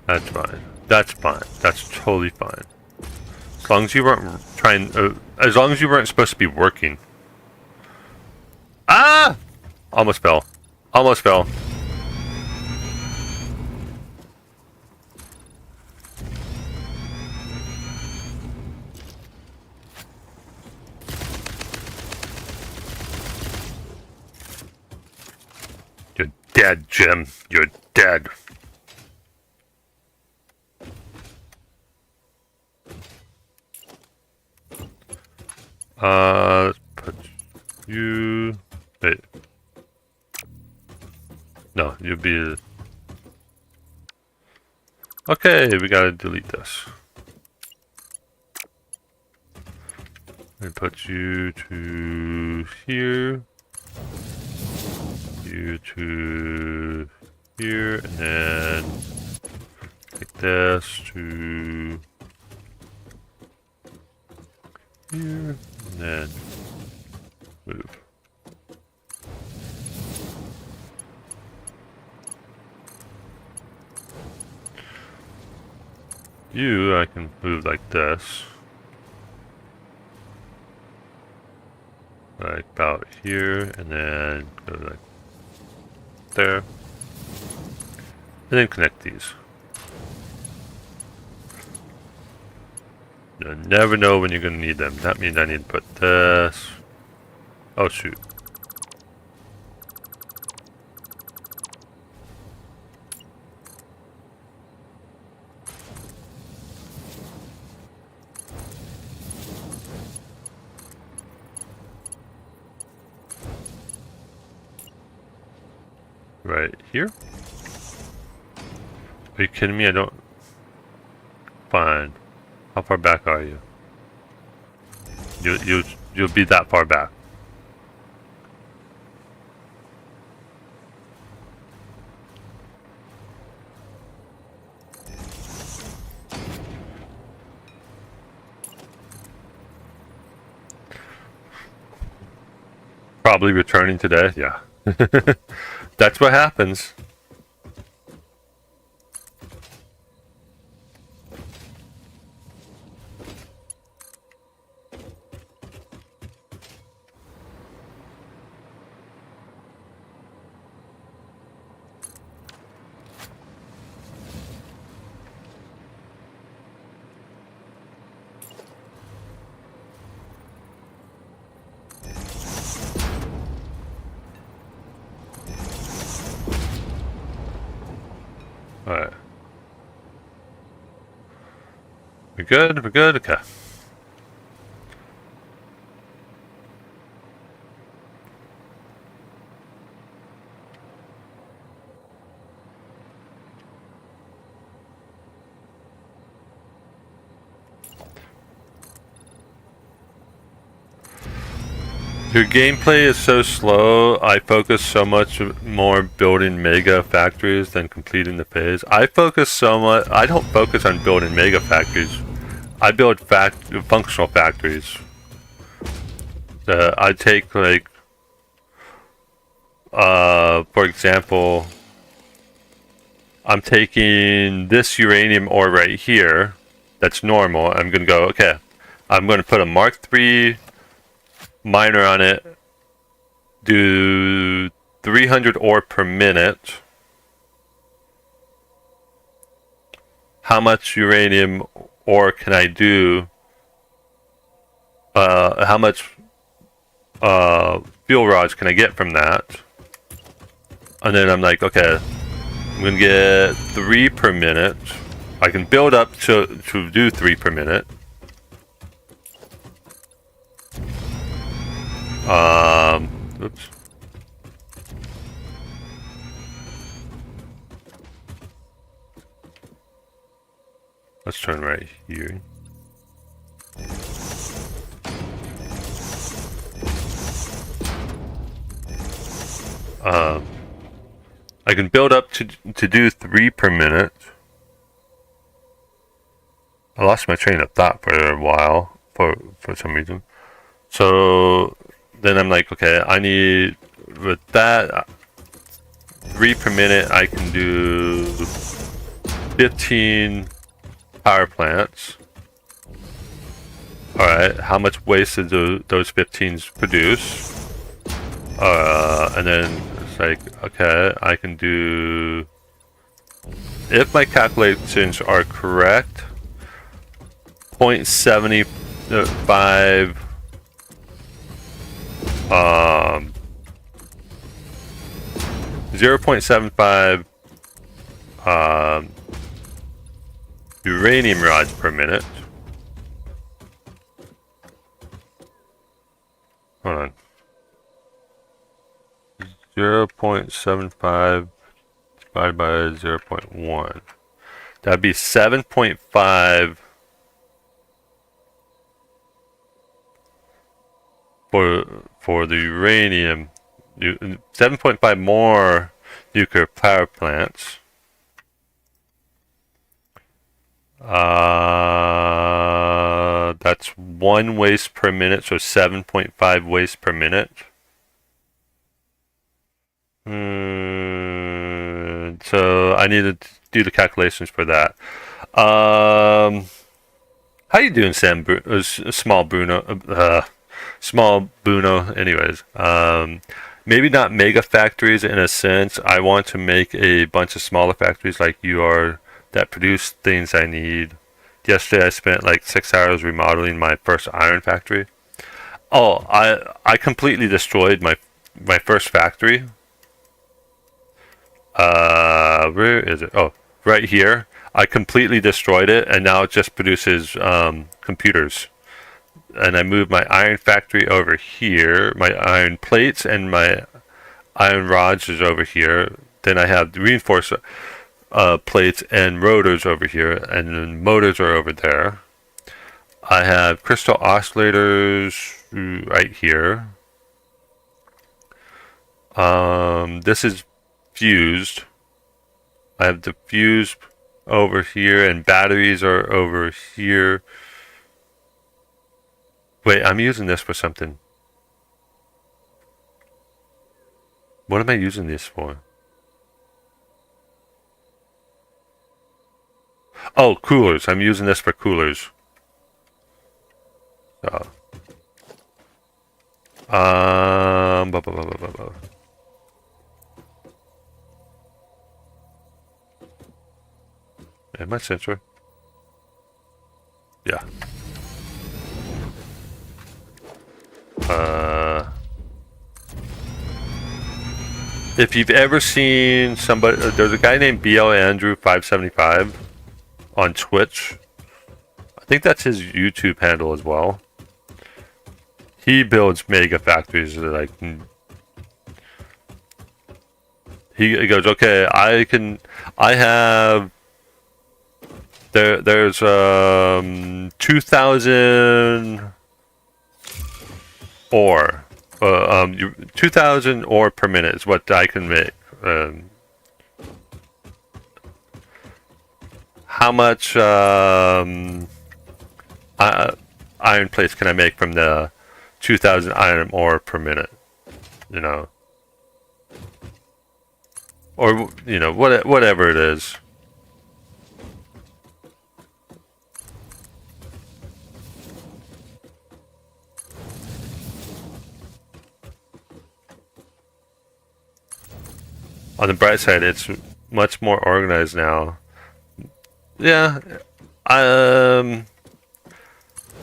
That's fine. That's fine. That's totally fine. As long as you weren't trying, as long as you weren't supposed to be working. Ah! Almost fell. Almost fell. You're dead, Jim. You're dead. Let's put you. Wait. No, you'll be. Okay, we gotta delete this. And put you to here. You to here, and then take this to here, and then move. You, I can move like this. Like about here, and then go like there. And then connect these. You'll never know when you're going to need them. That means I need to put this. Oh shoot. Right here? Are you kidding me? I don't... Fine. How far back are you? You'll be that far back. Probably returning today. Yeah. That's what happens. Alright. We're good? We're good? Okay. Your gameplay is so slow. I focus so much more building mega factories than completing the phase. I focus so much. I don't focus on building mega factories. I build functional factories. I take like, for example, I'm taking this uranium ore right here. That's normal. I'm gonna go. Okay, I'm gonna put a Mark III miner on it, do 300 ore per minute. How much uranium ore can I do? How much fuel rods can I get from that? And then I'm like, okay, I'm gonna get 3 per minute. I can build up to do 3 per minute. Oops. Let's turn right here. I can build up to do 3 per minute. I lost my train of thought for a while for some reason. So then I'm like, okay, I need, with that 3 per minute, I can do 15 power plants. Alright, how much waste do those 15s produce? And then it's like, okay, I can do, if my calculations are correct, 0.75 0.75 uranium rods per minute. Hold on. 0.75 divided by 0.1. That'd be 7.5 for the uranium. 7.5 more nuclear power plants. That's 1 waste per minute, so 7.5 waste per minute. So I need to do the calculations for that. How you doing, Sam? Small Bruno. Small Bruno. Anyways, maybe not mega factories in a sense. I want to make a bunch of smaller factories like you are that produce things I need. Yesterday I spent like 6 hours remodeling my first iron factory. Oh, I completely destroyed my first factory. Where is it? Oh, right here. I completely destroyed it, and now it just produces computers. And I moved my iron factory over here. My iron plates and my iron rods is over here. Then I have the reinforced plates and rotors over here, and then motors are over there. I have crystal oscillators right here. This is fused. I have the fuse over here, and batteries are over here. Wait, I'm using this for something. What am I using this for? Oh, coolers. I'm using this for coolers. So. Blah, blah, blah, blah, blah, blah. Am I sensor? Yeah. If you've ever seen somebody, there's a guy named BL Andrew 575 on Twitch. I think that's his YouTube handle as well. He builds mega factories that like he goes, okay, I have there's 2,000 ore. 2,000 ore per minute is what I can make. How much iron plates can I make from the 2,000 iron ore per minute? You know, or you know, whatever it is. On the bright side, it's much more organized now. Yeah,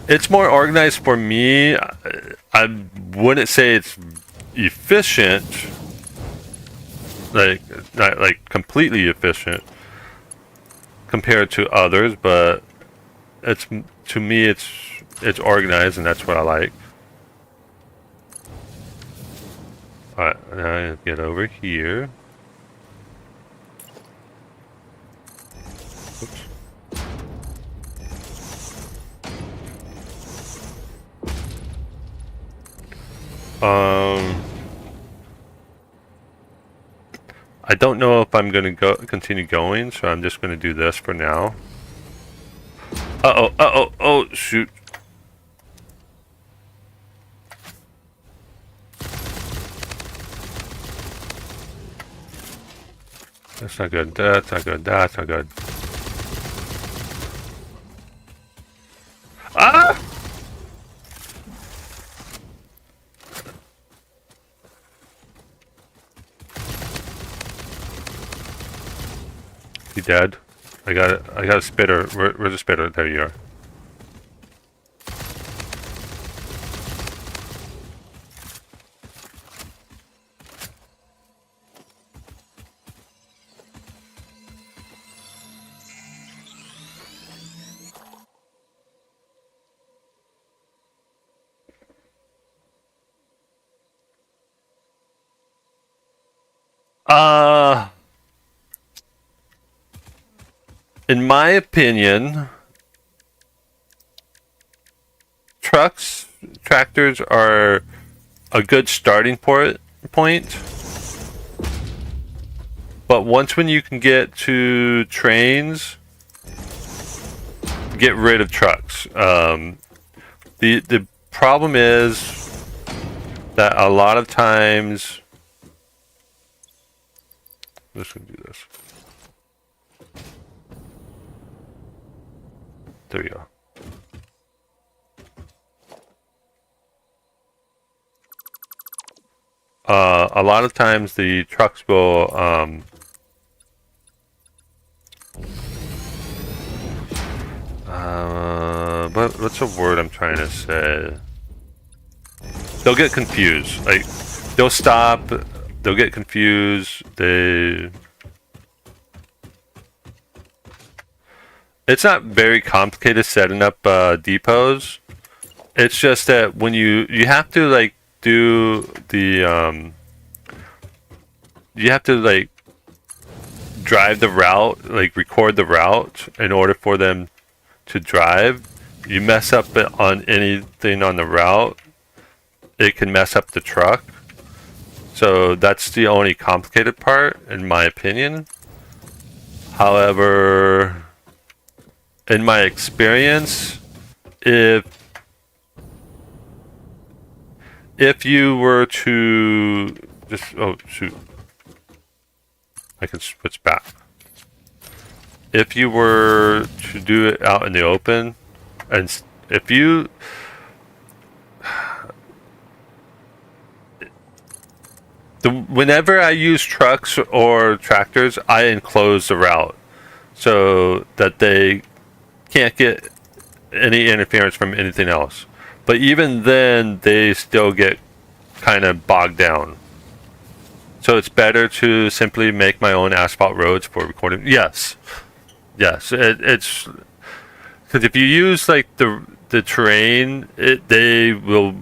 it's more organized for me. I wouldn't say it's efficient, like not like completely efficient compared to others, but it's to me it's organized, and that's what I like. All right, now I get over here. I don't know if I'm gonna continue going, so I'm just gonna do this for now. Oh, shoot. That's not good, that's not good, that's not good. Ah! You dead? I got a spitter. Where's the spitter? There you are. In my opinion, tractors are a good starting point. But when you can get to trains, get rid of trucks. The problem is that a lot of times, I'm just gonna do this. There you go. A lot of times the trucks will what's the word I'm trying to say? They'll get confused. Like they'll stop, they'll get confused, it's not very complicated setting up depots. It's just that when you have to like do the you have to like drive the route, like record the route in order for them to drive. You mess up on anything on the route, it can mess up the truck. So that's the only complicated part, in my opinion. However, in my experience, if you were to Just, oh, shoot. I can switch back. If you were to do it out in the open, and if you... Whenever I use trucks or tractors, I enclose the route so that they can't get any interference from anything else. But even then, they still get kind of bogged down. So it's better to simply make my own asphalt roads for recording. Yes, it's because if you use like the terrain, they will.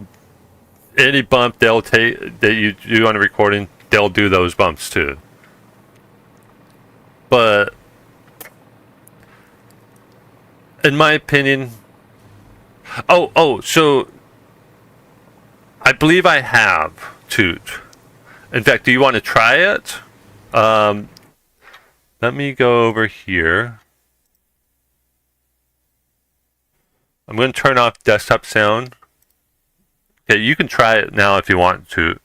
Any bump they'll take that you do on a recording, they'll do those bumps too. But in my opinion, so I believe I have Toot. In fact, do you want to try it? Let me go over here. I'm going to turn off desktop sound. Okay, you can try it now if you want to.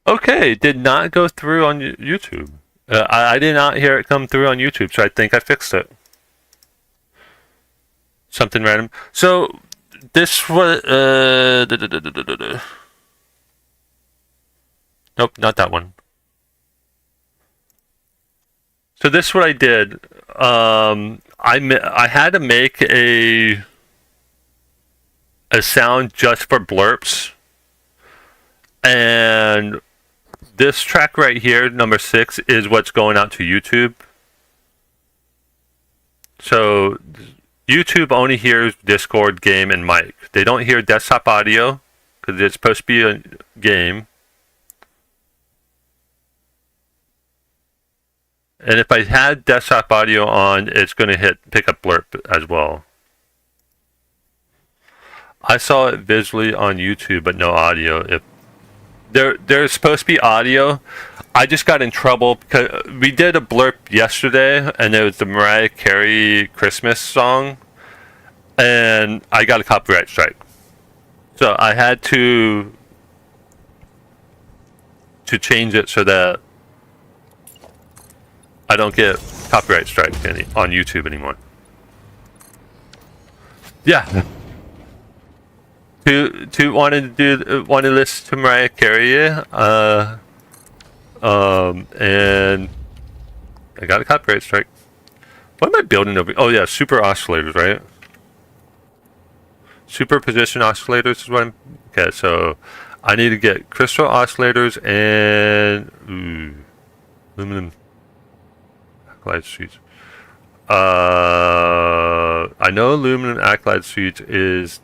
Okay, did not go through on YouTube. I did not hear it come through on YouTube, so I think I fixed it. Something random. So this was nope, not that one. So this is what I did. I had to make a sound just for blurps, and this track right here, number 6, is what's going out to YouTube. So YouTube only hears Discord, game, and mic. They don't hear desktop audio because it's supposed to be a game. And if I had desktop audio on, it's going to pick up blurp as well. I saw it visually on YouTube, but no audio. If there's supposed to be audio, I just got in trouble because we did a blurp yesterday, and it was the Mariah Carey Christmas song, and I got a copyright strike. So I had to change it so that I don't get copyright strike on YouTube anymore. Yeah. Wanted to listen to Mariah Carey, and I got a copyright strike. What am I building over? Oh yeah, super oscillators, right? Superposition oscillators is what I'm. Okay, so I need to get crystal oscillators and aluminum acrylide sheets. I know aluminum acrylide sheets is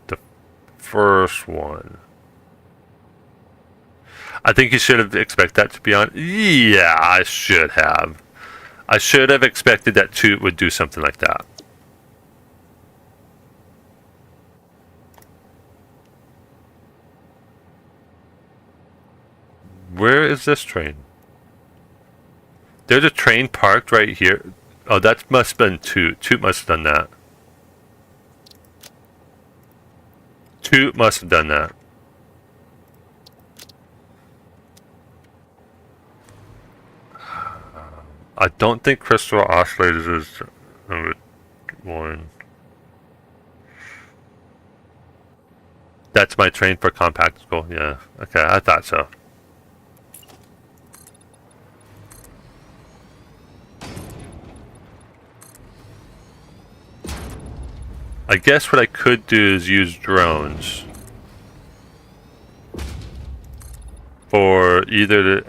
the first one. I think you should have expected that to be on. Yeah, I should have. I should have expected that Toot would do something like that. Where is this train? There's a train parked right here. Oh, that must have been Toot. Toot must have done that. Toot must have done that. I don't think crystal oscillators is number 1. That's my train for compact school. Yeah. Okay, I thought so. I guess what I could do is use drones. for either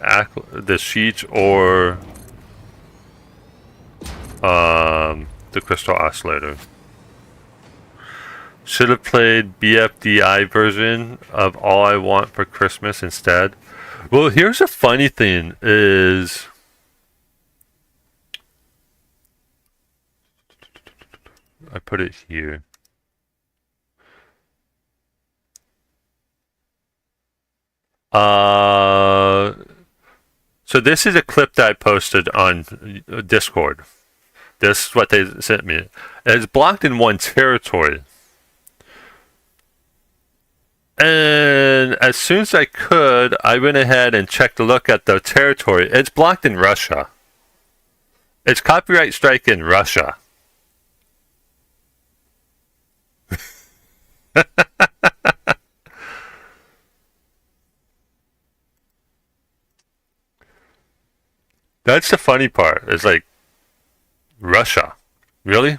the sheets or the crystal oscillator. Should have played BFDI version of All I Want for Christmas instead. Well, here's a funny thing is I put it here. So this is a clip that I posted on Discord. This is what they sent me. It's blocked in one territory. And as soon as I could, I went ahead and checked a look at the territory. It's blocked in Russia. It's copyright strike in Russia. That's the funny part. It's like, Russia. Really?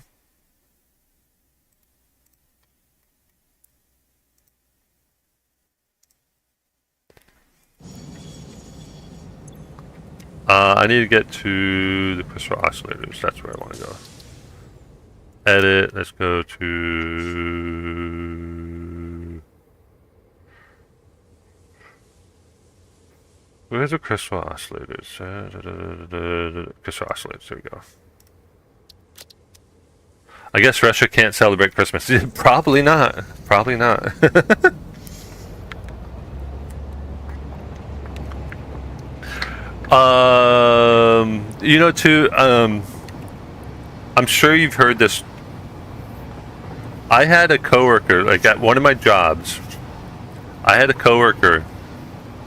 I need to get to the crystal oscillators. That's where I want to go. Edit. Let's go to... Where's the crystal oscillators? Crystal oscillators. There we go. I guess Russia can't celebrate Christmas. Probably not. Probably not. You know, too, I'm sure you've heard this. I had a coworker, like at one of my jobs, I had a coworker.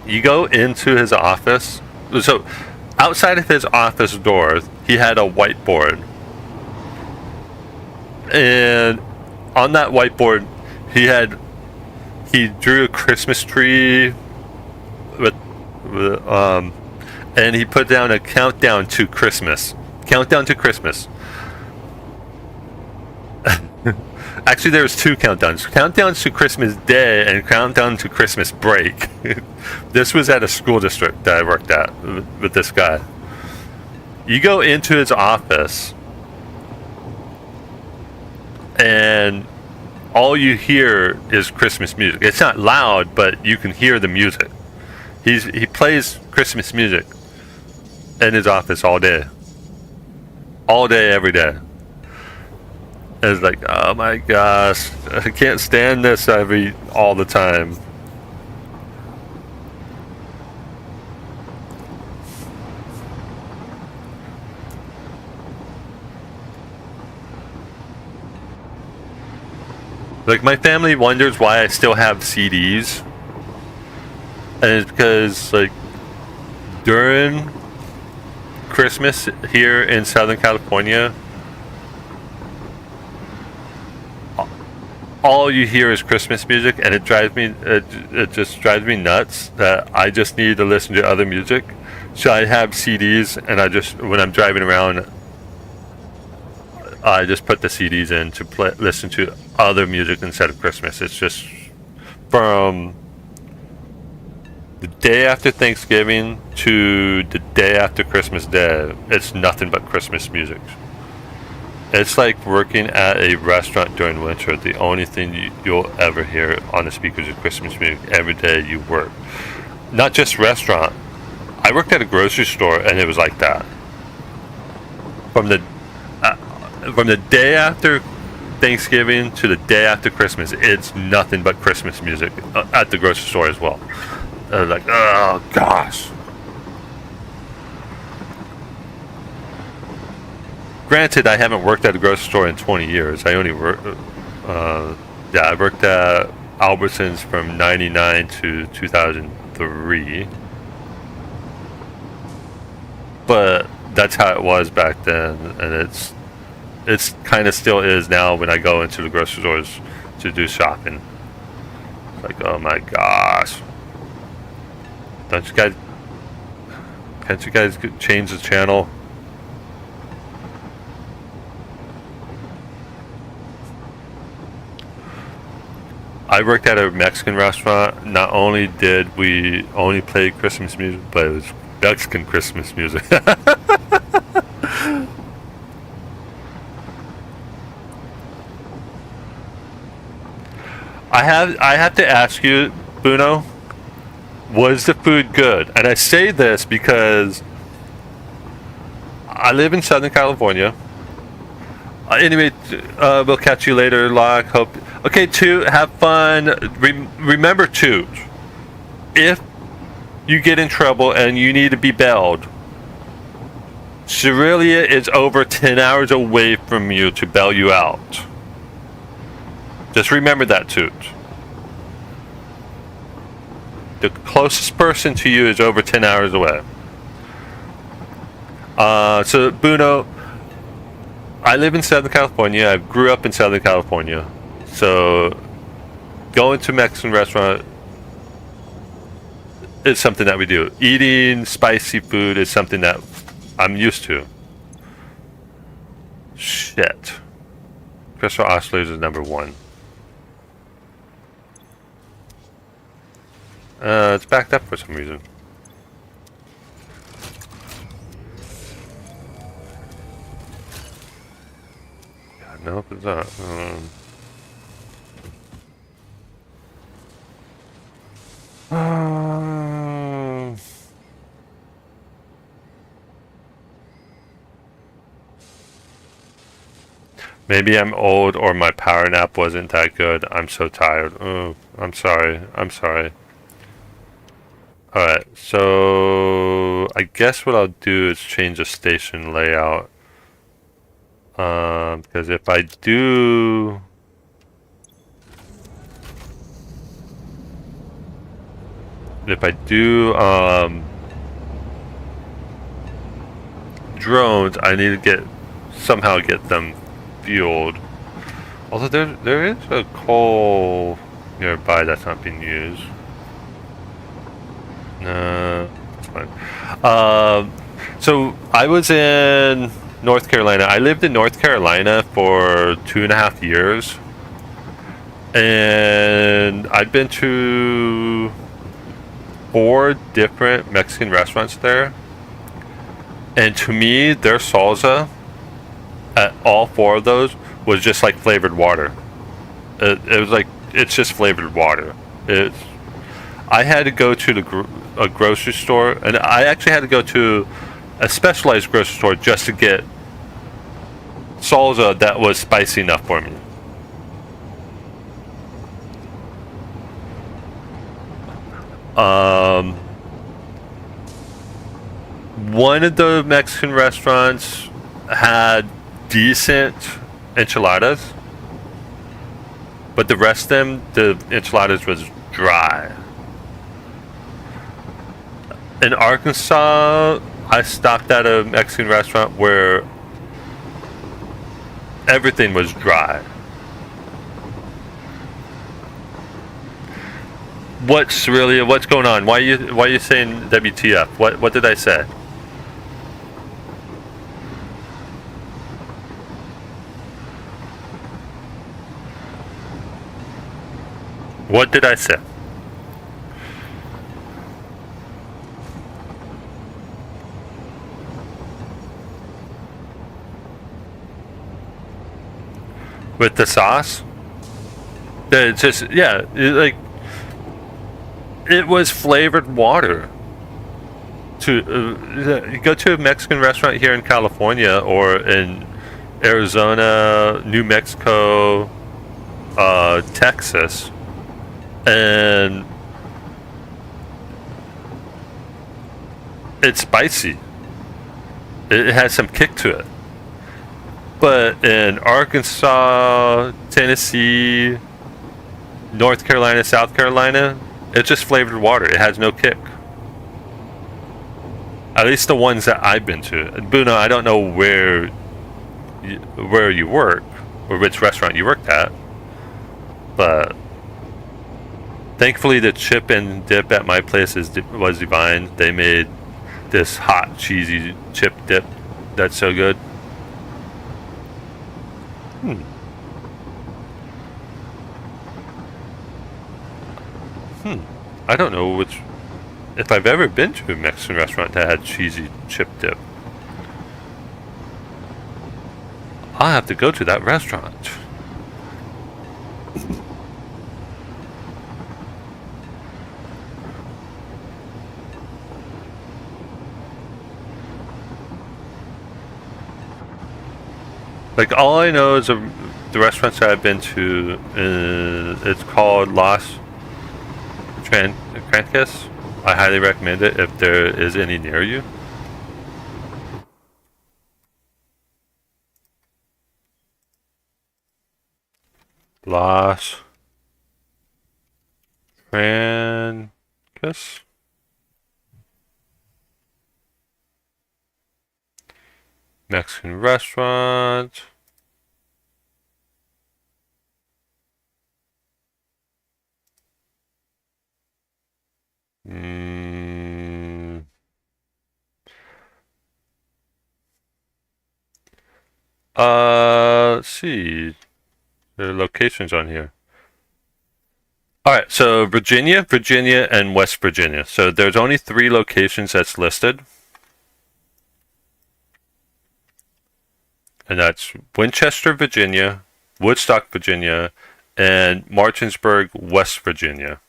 You go into his office. So outside of his office door, he had a whiteboard. And on that whiteboard, he drew a Christmas tree with and he put down a countdown to Christmas. Countdown to Christmas. Actually, there was two countdowns. Countdowns to Christmas Day and countdown to Christmas break. This was at a school district that I worked at with this guy. You go into his office and all you hear is Christmas music. It's not loud, but you can hear the music. He plays Christmas music in his office all day, every day. And it's like, oh my gosh, I can't stand this all the time. Like, my family wonders why I still have CDs. And it's because, like, during Christmas here in Southern California, all you hear is Christmas music, and it just drives me nuts that I just need to listen to other music. So I have CDs, and when I'm driving around, I just put the CDs in to listen to other music instead of Christmas. It's just from the day after Thanksgiving to the day after Christmas Day, it's nothing but Christmas music. It's like working at a restaurant during winter. The only thing you'll ever hear on the speakers is Christmas music every day you work. Not just restaurant. I worked at a grocery store, and it was like that. From the day after Thanksgiving to the day after Christmas, it's nothing but Christmas music at the grocery store as well. Like, oh gosh. Granted, I haven't worked at a grocery store in 20 years. I only worked, I worked at Albertsons from 99 to 2003. But that's how it was back then, and it's kind of still is now when I go into the grocery stores to do shopping. It's like, oh my gosh. Can't you guys change the channel? I worked at a Mexican restaurant. Not only did we only play Christmas music, but it was Mexican Christmas music. I have to ask you, Bruno, was the food good? And I say this because I live in Southern California. Anyway, we'll catch you later, Locke. Hope. Okay, Toot, have fun. Remember, Toot, if you get in trouble and you need to be bailed, Cerelia is over 10 hours away from you to bail you out. Just remember that, Toot. The closest person to you is over 10 hours away. So, Bruno, I live in Southern California. I grew up in Southern California. So, going to a Mexican restaurant is something that we do. Eating spicy food is something that I'm used to. Shit. Crystal Oscillators is number 1. It's backed up for some reason. God, no, it's not. Maybe I'm old or my power nap wasn't that good. I'm so tired. Oh, I'm sorry. I'm sorry. Alright, so I guess what I'll do is change the station layout. Because if I do... drones, I need to somehow get them fueled. Although there is a coal nearby that's not being used. No, it's fine. So I was in North Carolina. I lived in North Carolina for 2.5 years. And I've been to 4 different Mexican restaurants there. And to me, their salsa at all 4 of those was just like flavored water. It was like, it's just flavored water. I had to go to a grocery store, and I actually had to go to a specialized grocery store just to get salsa that was spicy enough for me. One of the Mexican restaurants had decent enchiladas, but the rest of them, the enchiladas was dry. In Arkansas, I stopped at a Mexican restaurant where everything was dry. What's going on? Why are you saying WTF? What did I say? What did I say? With the sauce? It's just, yeah, it was flavored water. You go to a Mexican restaurant here in California or in Arizona, New Mexico, Texas, and it's spicy. It has some kick to it. But in Arkansas, Tennessee, North Carolina, South Carolina, it's just flavored water. It has no kick. At least the ones that I've been to. Bruno, I don't know where you work or which restaurant you worked at, but thankfully the chip and dip at my place was divine. They made this hot, cheesy chip dip that's so good. I don't know if I've ever been to a Mexican restaurant that had cheesy chip dip. I'll have to go to that restaurant. Like, all I know is the restaurants that I've been to, it's called Las Trancas. I highly recommend it if there is any near you. Las Trancas. Mexican restaurant. Let's see. There are locations on here. Alright, so Virginia, and West Virginia. So there's only 3 locations that's listed. And that's Winchester, Virginia, Woodstock, Virginia, and Martinsburg, West Virginia.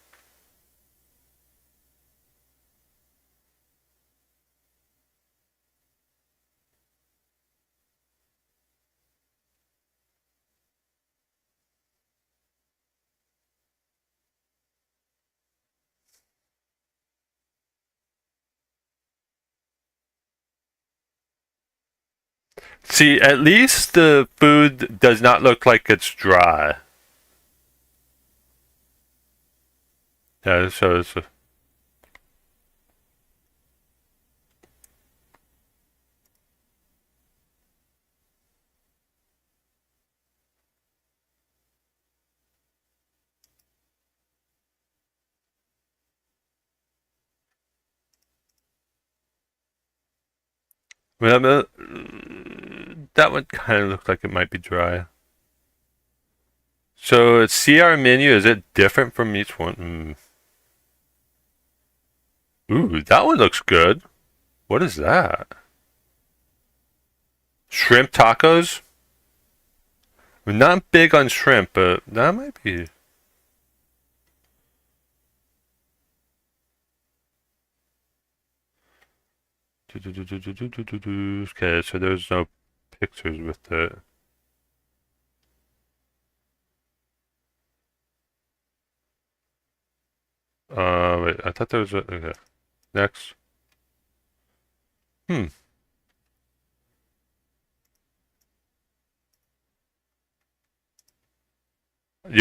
See, at least the food does not look like it's dry. Yeah, so it's that one kind of looked like it might be dry. So see our menu. Is it different from each one? Ooh, that one looks good. What is that? Shrimp tacos? I'm not big on shrimp, but that might be. Okay, so there's no pictures with it. Wait, I thought there was a. Okay. Next. You're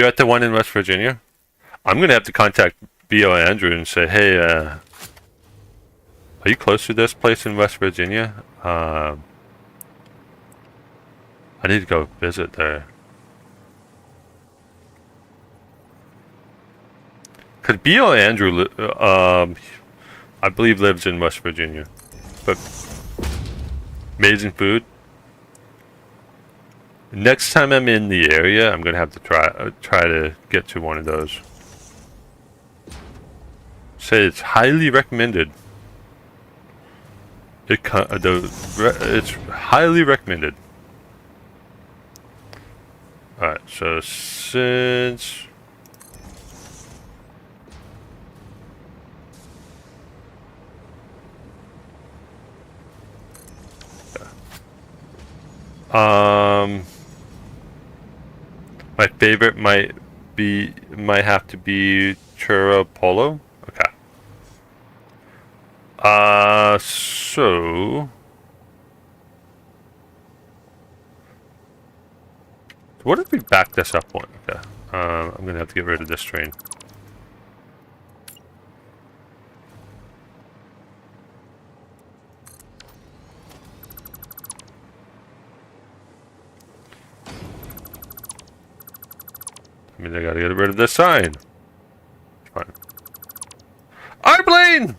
at the one in West Virginia? I'm gonna have to contact B.O. Andrew and say, hey, are you close to this place in West Virginia? I need to go visit there. Because B.O. Andrew, I believe lives in West Virginia. But amazing food. Next time I'm in the area, I'm gonna have to try to get to one of those. Say it's highly recommended. It's highly recommended. Alright, so since my favorite might have to be churro polo. Okay. So what if we back this up one? Okay. I'm gonna have to get rid of this train. I mean, I gotta get rid of this sign. Fine. Airplane!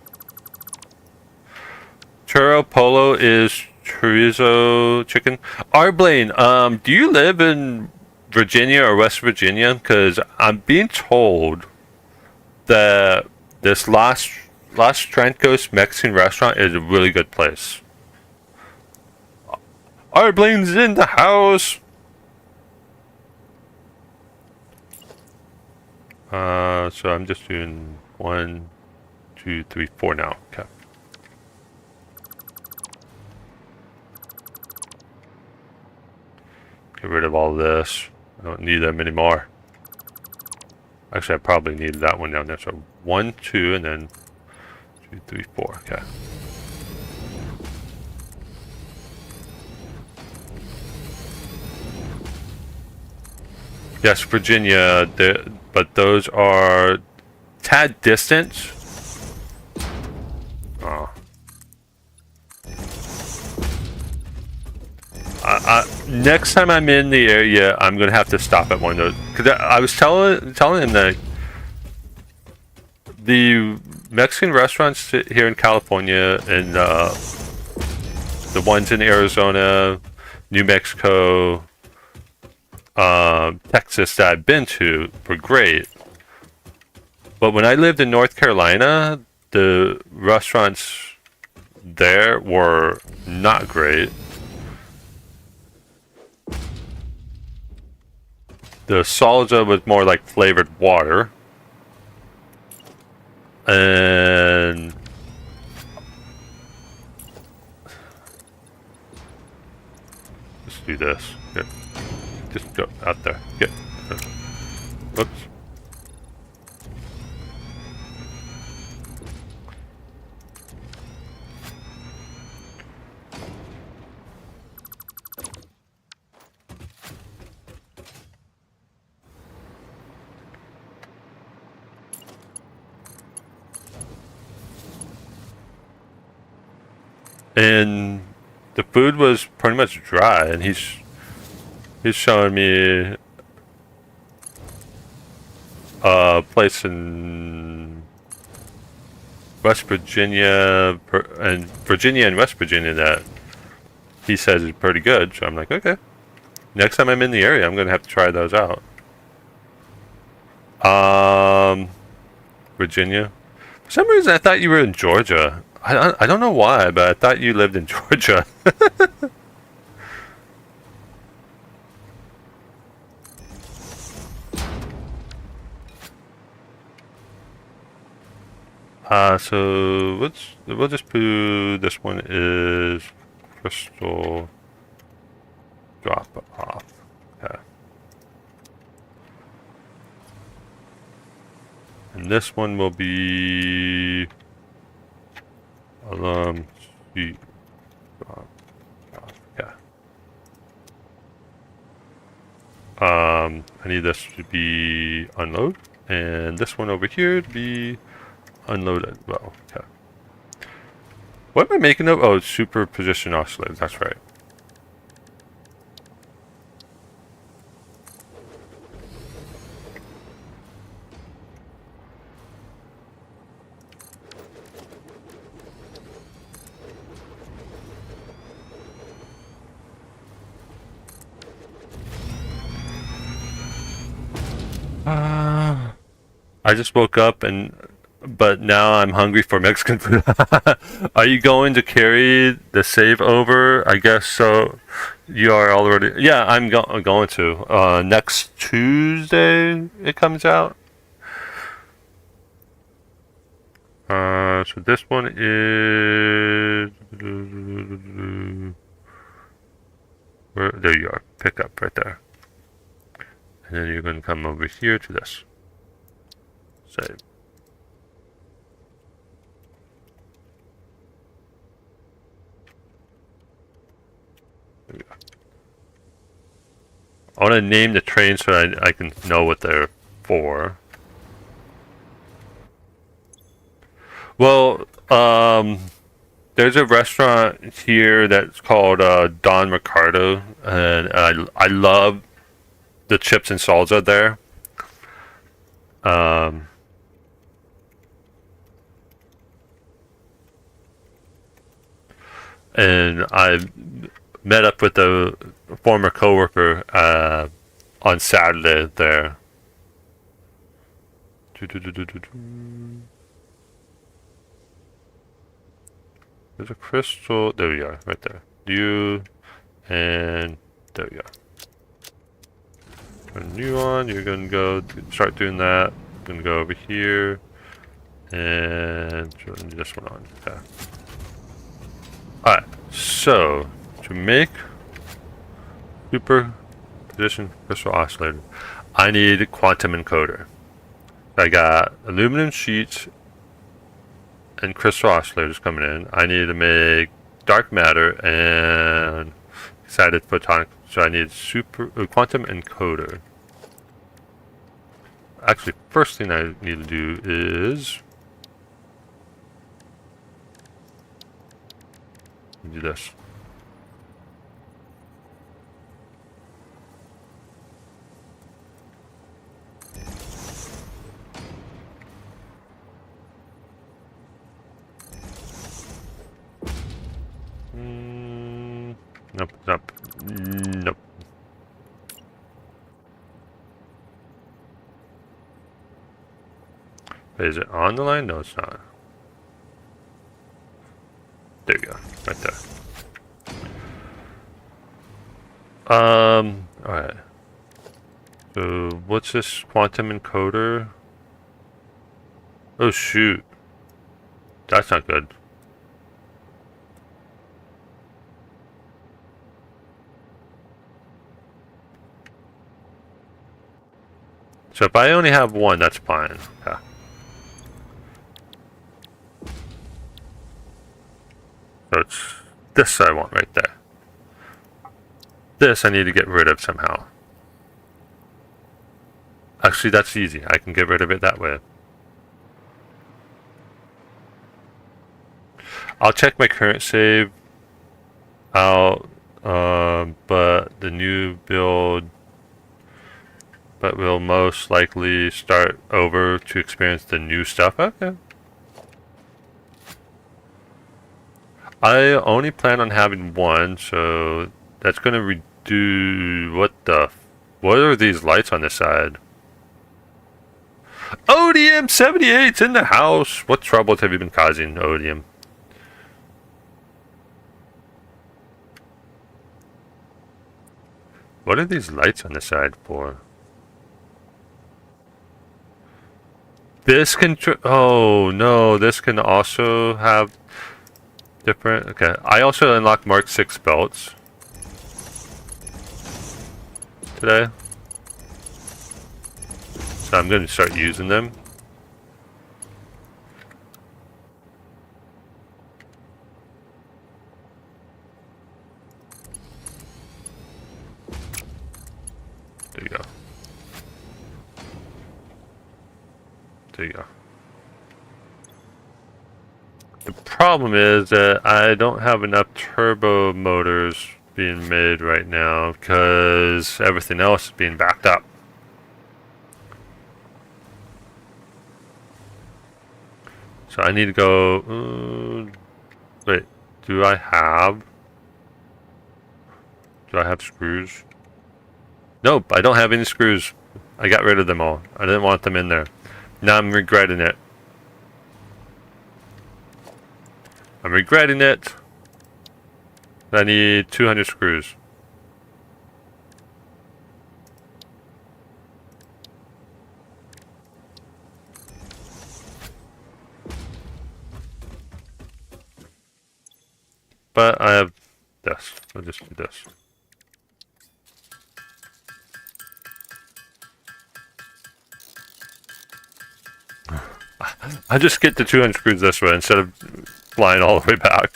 Churro polo is chorizo chicken. Arblaine, do you live in Virginia or West Virginia? Because I'm being told that this Los Trancos Mexican restaurant is a really good place. Arblane's in the house. So I'm just doing 1, 2, 3, 4 now. Okay. Get rid of all this. I don't need them anymore. Actually, I probably need that one down there. So 1, 2, and then 2, 3, 4. Okay. Yes, Virginia, but those are tad distant. Oh. Next time I'm in the area, I'm gonna have to stop at one of those. Cause I was telling him that the Mexican restaurants here in California and the ones in Arizona, New Mexico, Texas that I've been to were great. But when I lived in North Carolina, the restaurants there were not great. The salsa was more like flavored water. And let's do this. Here. Just go out there. Get. Whoops. And the food was pretty much dry, and he's showing me a place in West Virginia and West Virginia that he says is pretty good. So I'm like, okay. Next time I'm in the area, I'm gonna have to try those out. Virginia. For some reason, I thought you were in Georgia. I don't know why, but I thought you lived in Georgia. So we'll just do this one is crystal drop off. Okay. And this one will be alarm sheet drop off. Yeah. I need this to be unload, and this one over here to be unloaded. Well, okay. What am I making of? Oh, superposition oscillator. That's right. I just woke up but now I'm hungry for Mexican food. Are you going to carry the save over? I guess so. You are already. Yeah, I'm going to. Next Tuesday it comes out. So this one is. There you are. Pick up right there. And then you're going to come over here to this. Save. There we go. I want to name the train so I can know what they're for. Well, there's a restaurant here that's called Don Ricardo, and I love the chips and salsa there. And I met up with a former coworker on Saturday there. There's a crystal. There we are, right there. You and there we go. Turn you on. You're gonna go start doing that. I'm gonna go over here and turn this one on. Okay. All right. So to make superposition crystal oscillator, I need a quantum encoder. I got aluminum sheets and crystal oscillators coming in. I need to make dark matter and excited photonic. So I need quantum encoder. Actually, first thing I need to do is do this. Nope, nope, nope. Is it on the line? No, it's not. There you go, right there. Alright. So, what's this quantum encoder? Oh, shoot. That's not good. So if I only have one, that's fine. Okay. So it's this I want right there. This I need to get rid of somehow. Actually, that's easy. I can get rid of it that way. I'll check my current save out, but the new build... But we'll most likely start over to experience the new stuff. Okay. I only plan on having one, so that's going to redo... What are these lights on this side? Odium 78's in the house! What troubles have you been causing, Odium? What are these lights on the side for? This can... Oh, no. This can also have different... Okay. I also unlocked Mark 6 belts today. So I'm going to start using them. There you go. There you go. The problem is that I don't have enough turbo motors being made right now because everything else is being backed up. So I need to go... wait, do I have screws? Nope, I don't have any screws. I got rid of them all. I didn't want them in there. Now I'm regretting it. I'm regretting it. I need 200 screws. But I have this. I'll just do this. I just get the 200 screws this way instead of flying all the way back.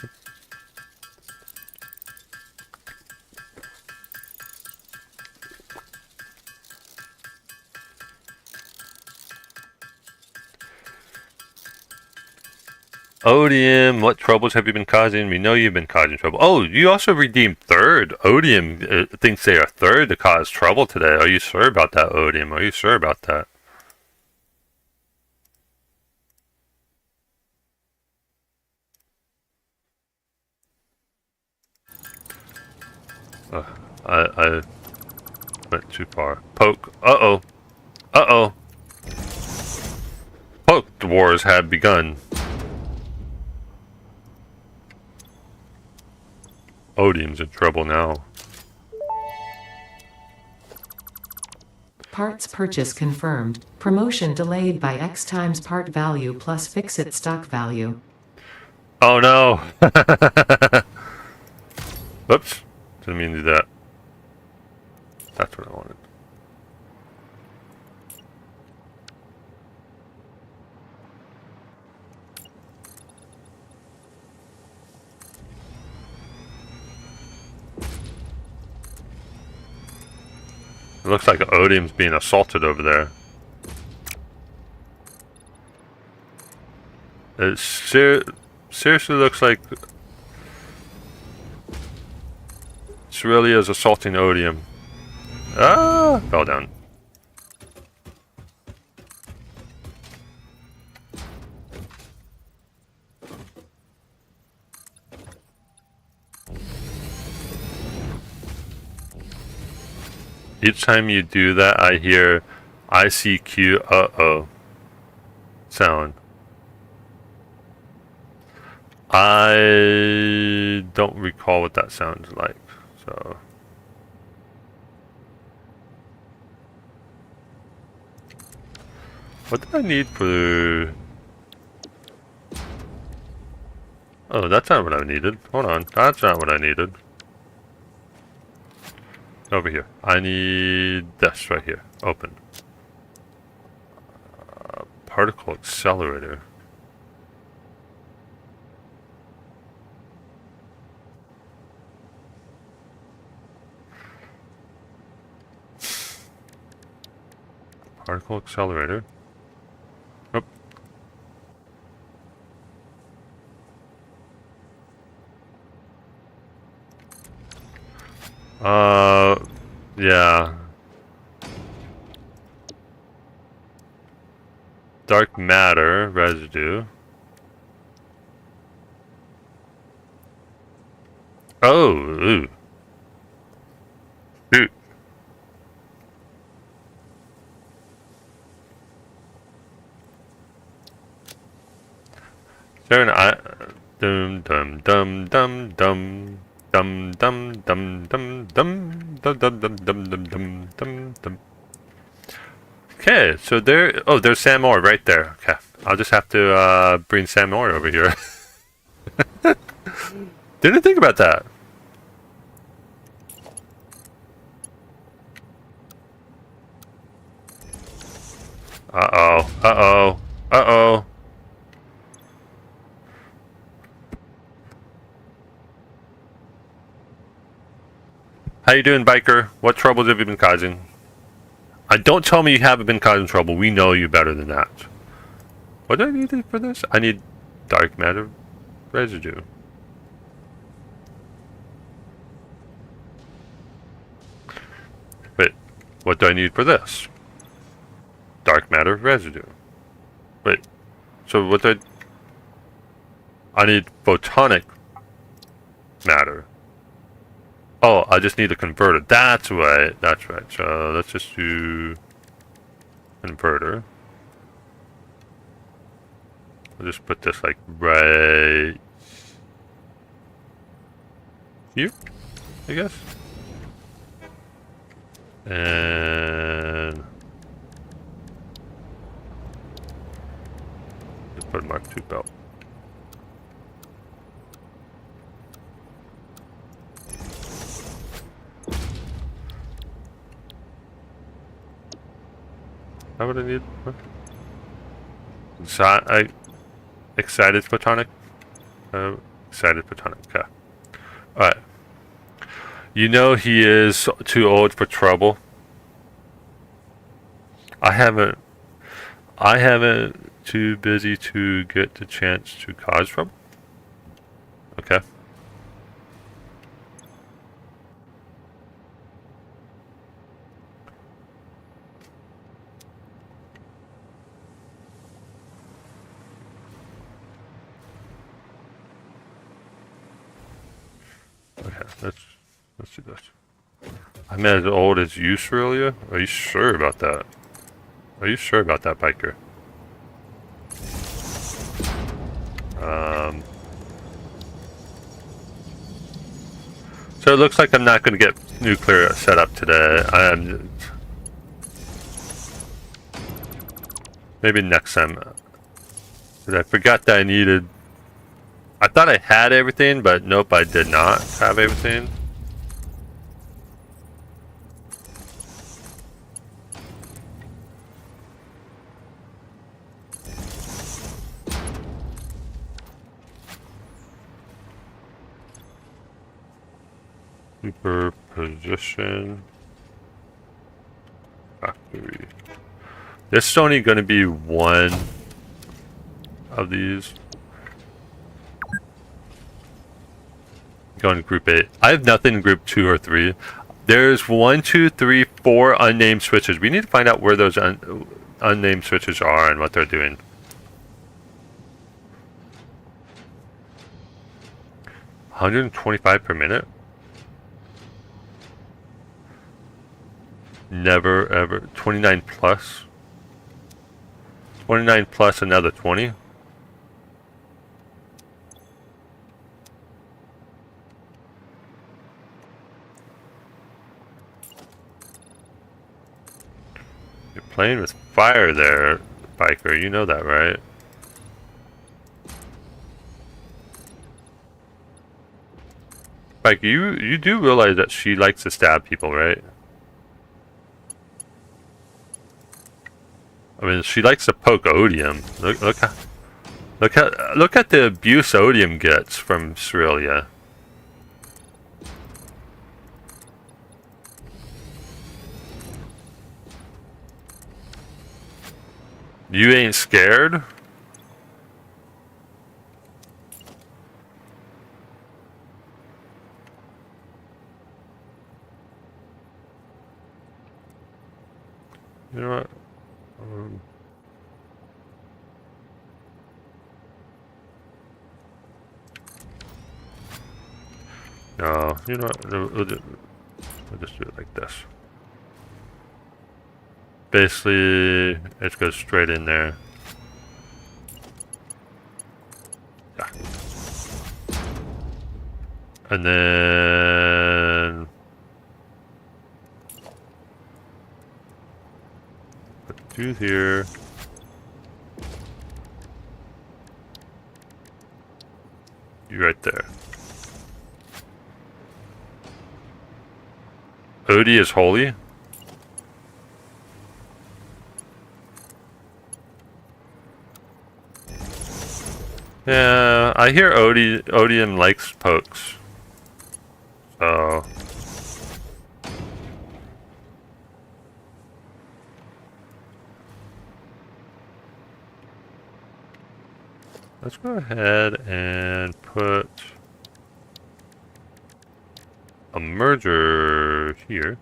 Odium, what troubles have you been causing? We know you've been causing trouble. Oh, you also redeemed third. Odium thinks they are third to cause trouble today. Are you sure about that, Odium? Are you sure about that? I went too far. Poke. Uh-oh. Uh-oh. wars have begun. Odium's in trouble now. Parts purchase confirmed. Promotion delayed by X times part value plus fix-it stock value. Oh no! Oops. Didn't mean to do that. That's what I wanted. It looks like Odium's being assaulted over there. It seriously looks like Cerelia is assaulting Odium. Ah! Fell down. Each time you do that, I hear ICQ uh-oh sound. I don't recall what that sounds like, so... What did I need for... Oh, that's not what I needed. Hold on, that's not what I needed. Over here. I need this right here. Open. Particle accelerator. Particle accelerator. Oh. Yeah. Dark matter residue. Oh, ooh. Shoot. There an I dum dum dum dum dum dum dum dum dum dum dum dum dum dum dum dum dum dum. Okay, so there. Oh, there's Sam Moore right there. Okay, I'll just have to bring Sam Moore over here. Didn't think about that. Uh-oh. Uh-oh. Uh-oh. How you doing, biker? What troubles have you been causing? Don't tell me you haven't been causing trouble. We know you better than that. What do I need for this? I need dark matter residue. Wait, what do I need for this? Dark matter residue. Wait, so what do I need photonic matter. Oh, I just need a converter. That's right. That's right. So let's just do converter. I'll just put this like right here, I guess. And just put Mark II belt. How would I need? Excited photonic? Excited photonic, okay. Alright. You know he is too old for trouble. I haven't too busy to get the chance to cause trouble. Okay. Okay, let's do this. I'm as old as you, Cerelia? Are you sure about that? Are you sure about that, biker? So it looks like I'm not going to get nuclear set up today. Maybe next time. But I forgot that I needed... I thought I had everything, but nope, I did not have everything. Superposition factory. This is only going to be one of these. Going to group 8. I have nothing in group 2 or 3. There's 1, 2, 3, 4 unnamed switches. We need to find out where those unnamed switches are and what they're doing. $125 per minute? Never ever. 29 plus. 29 plus another 20. You're playing with fire there, biker. You know that, right? Biker, you do realize that she likes to stab people, right? I mean, she likes to poke Odium. Look at the abuse Odium gets from Cerealia. You ain't scared? You know what? No, you know what? We'll just do it like this. Basically, it goes straight in there. Yeah. And then... put 2 here. You right there. Odie is holy. Yeah, I hear Odium likes pokes. So... let's go ahead and put a merger here.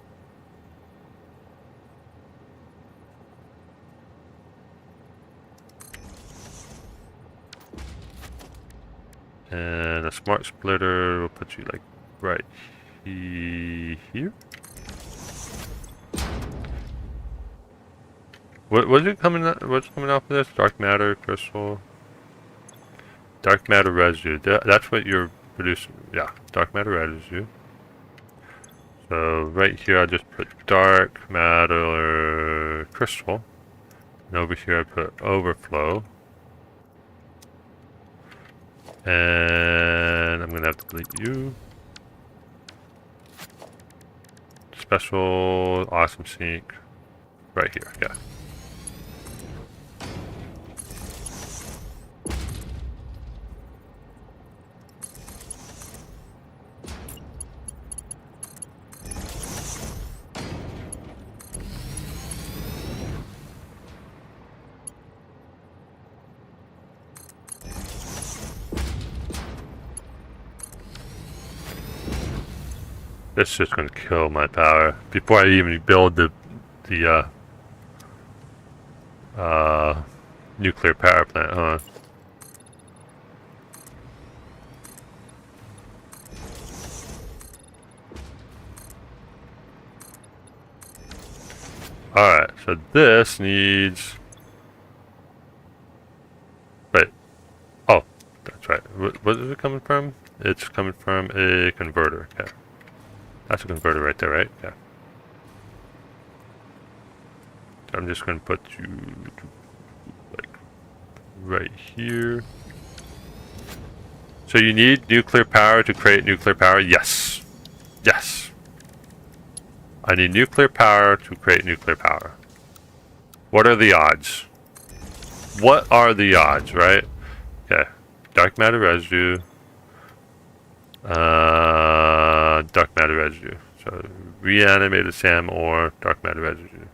And a smart splitter will put you like right here. What's coming off of this? Dark matter crystal. Dark matter residue. That's what you're producing. Yeah, dark matter residue. So right here I just put dark matter crystal. And over here I put overflow. And I'm gonna have to delete you. Special awesome sync. Right here, yeah. This is just gonna kill my power before I even build the nuclear power plant, huh? Alright, so this needs... wait. Oh, that's what is it coming from? It's coming from a converter. Okay. That's a converter right there, right? Yeah. So I'm just going to put you like right here. So you need nuclear power to create nuclear power? Yes. Yes. I need nuclear power to create nuclear power. What are the odds? What are the odds, right? Okay. Dark matter residue. Dark matter residue. So reanimated SAM or dark matter residue.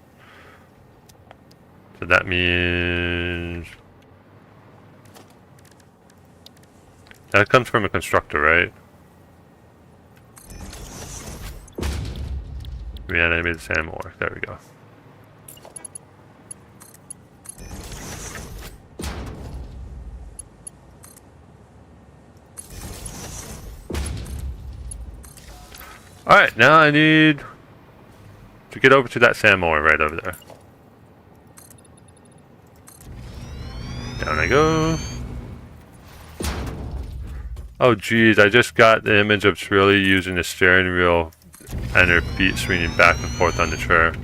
So that means that comes from a constructor, right? Reanimated SAM ore. There we go. Alright, now I need to get over to that SAM ore right over there. Down I go. Oh geez, I just got the image of Shrilly using the steering wheel and her feet swinging back and forth on the chair.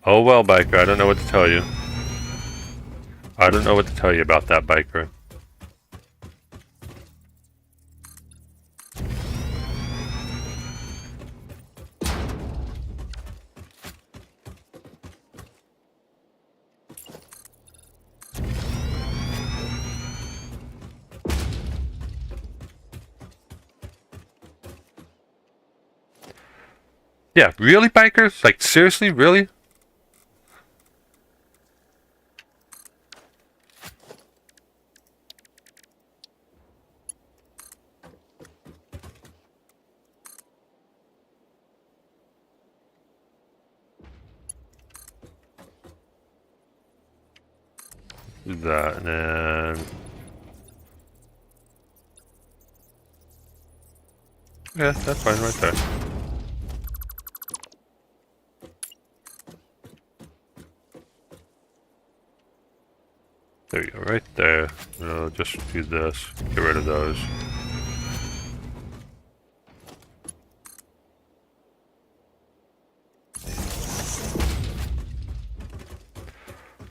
Oh well, biker, I don't know what to tell you. I don't know what to tell you about that, biker. Yeah, really, bikers? Like, seriously, really? Do that, and then... Yeah, that's fine right there. There you go, right there. Just do this, get rid of those.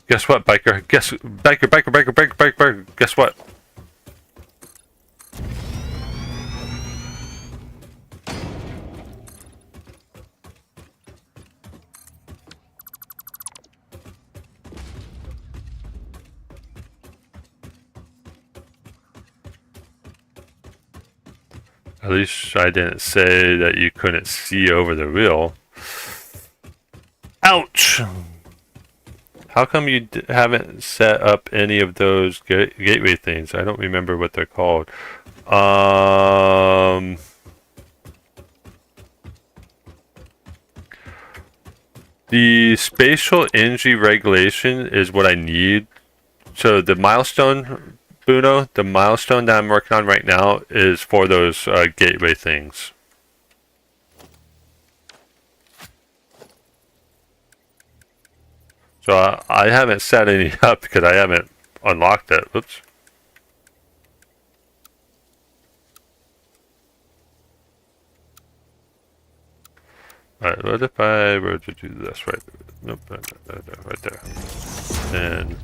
Guess what, biker? Biker. Guess what? At least I didn't say that you couldn't see over the wheel. Ouch! How come you haven't set up any of those gateway things? I don't remember what they're called. The spatial energy regulation is what I need. So the milestone, Bruno, the milestone that I'm working on right now is for those gateway things. So I haven't set any up because I haven't unlocked it. Oops. Alright, what if I were to do this right? Nope, right there. And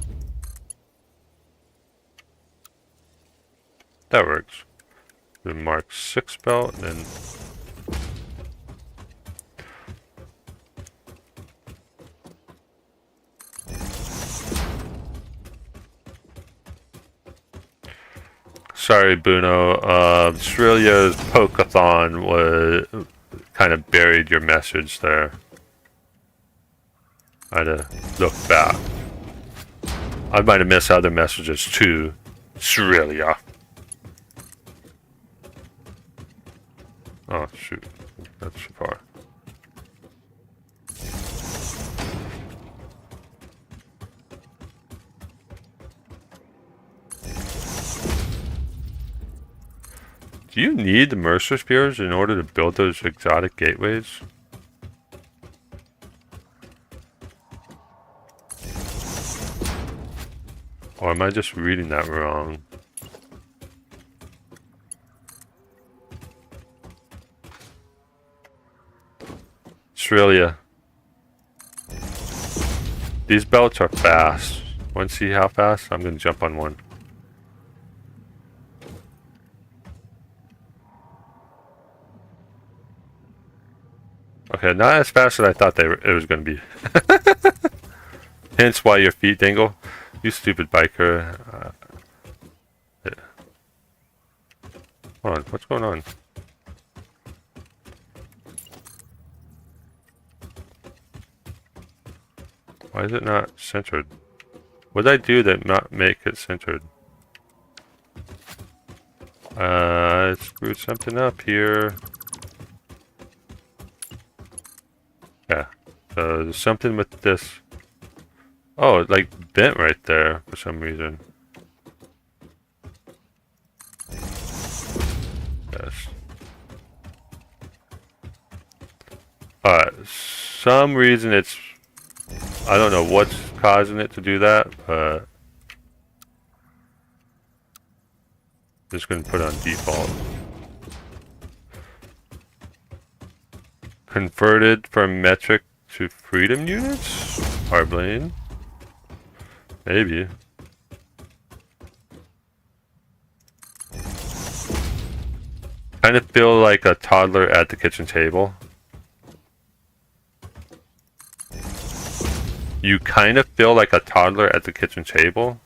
that works. The Mark 6 belt, and then sorry, Bruno. Australia's Pokeathon was kind of buried your message there. I had to look back. I might have missed other messages too. Australia. Oh shoot, that's too far. Do you need the Mercer Spears in order to build those exotic gateways? Or am I just reading that wrong? Australia. These belts are fast. Want to see how fast? I'm gonna jump on one. Okay, not as fast as I thought it was gonna be. Hence why your feet dangle. You stupid biker. Yeah. Hold on, what's going on? Why is it not centered? What did I do that not make it centered? I screwed something up here. Yeah, so there's something with this. Oh, it like bent right there for some reason. Yes. Alright, some reason it's... I don't know what's causing it to do that, but... just gonna put it on default. Converted from metric to freedom units? Hardblade? Maybe. Kind of feel like a toddler at the kitchen table. You kind of feel like a toddler at the kitchen table.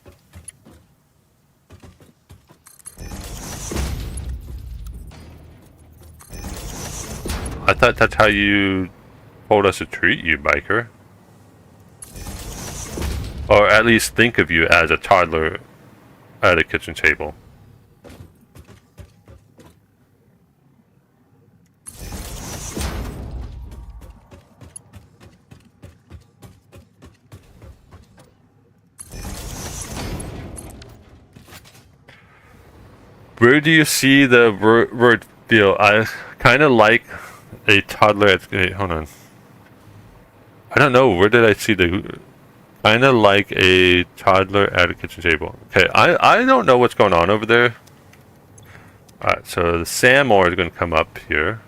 I thought that's how you told us to treat you, biker. Or at least think of you as a toddler at a kitchen table. Where do you see the word feel? I kind of like a toddler at... Hey, hold on. I don't know. Where did I see the... Kind of like a toddler at a kitchen table. Okay, I don't know what's going on over there. Alright, so the Samor is going to come up here.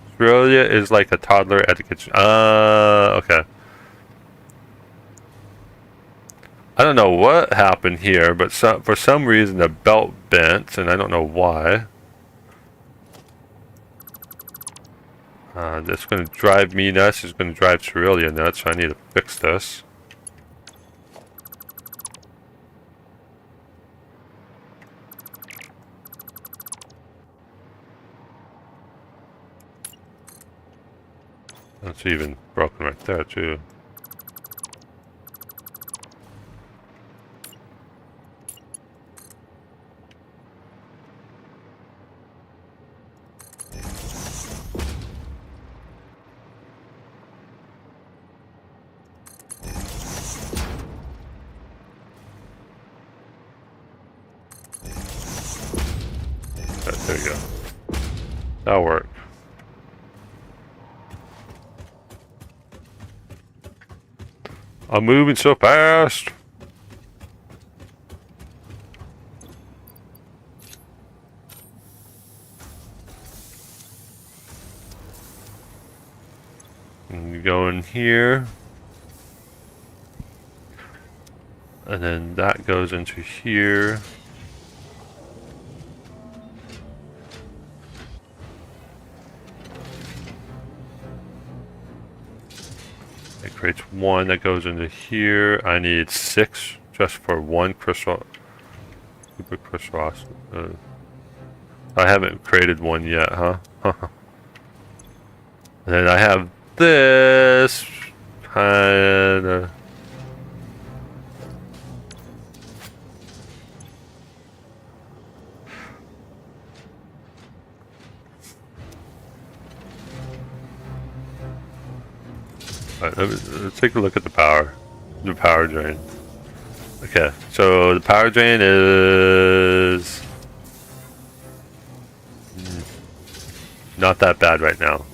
Australia is like a toddler at the kitchen... okay. I don't know what happened here, but for some reason the belt bent, and I don't know why. This is going to drive me nuts. It's going to drive Cerealia nuts, so I need to fix this. That's even broken right there, too. There you go. That'll work. I'm moving so fast. And you go in here. And then that goes into here. It creates one that goes into here. I need 6 just for one crystal. Super crystal. I haven't created one yet, huh? And then I have this kind of. Alright, let's take a look at the power drain. Okay, so the power drain is not that bad right now.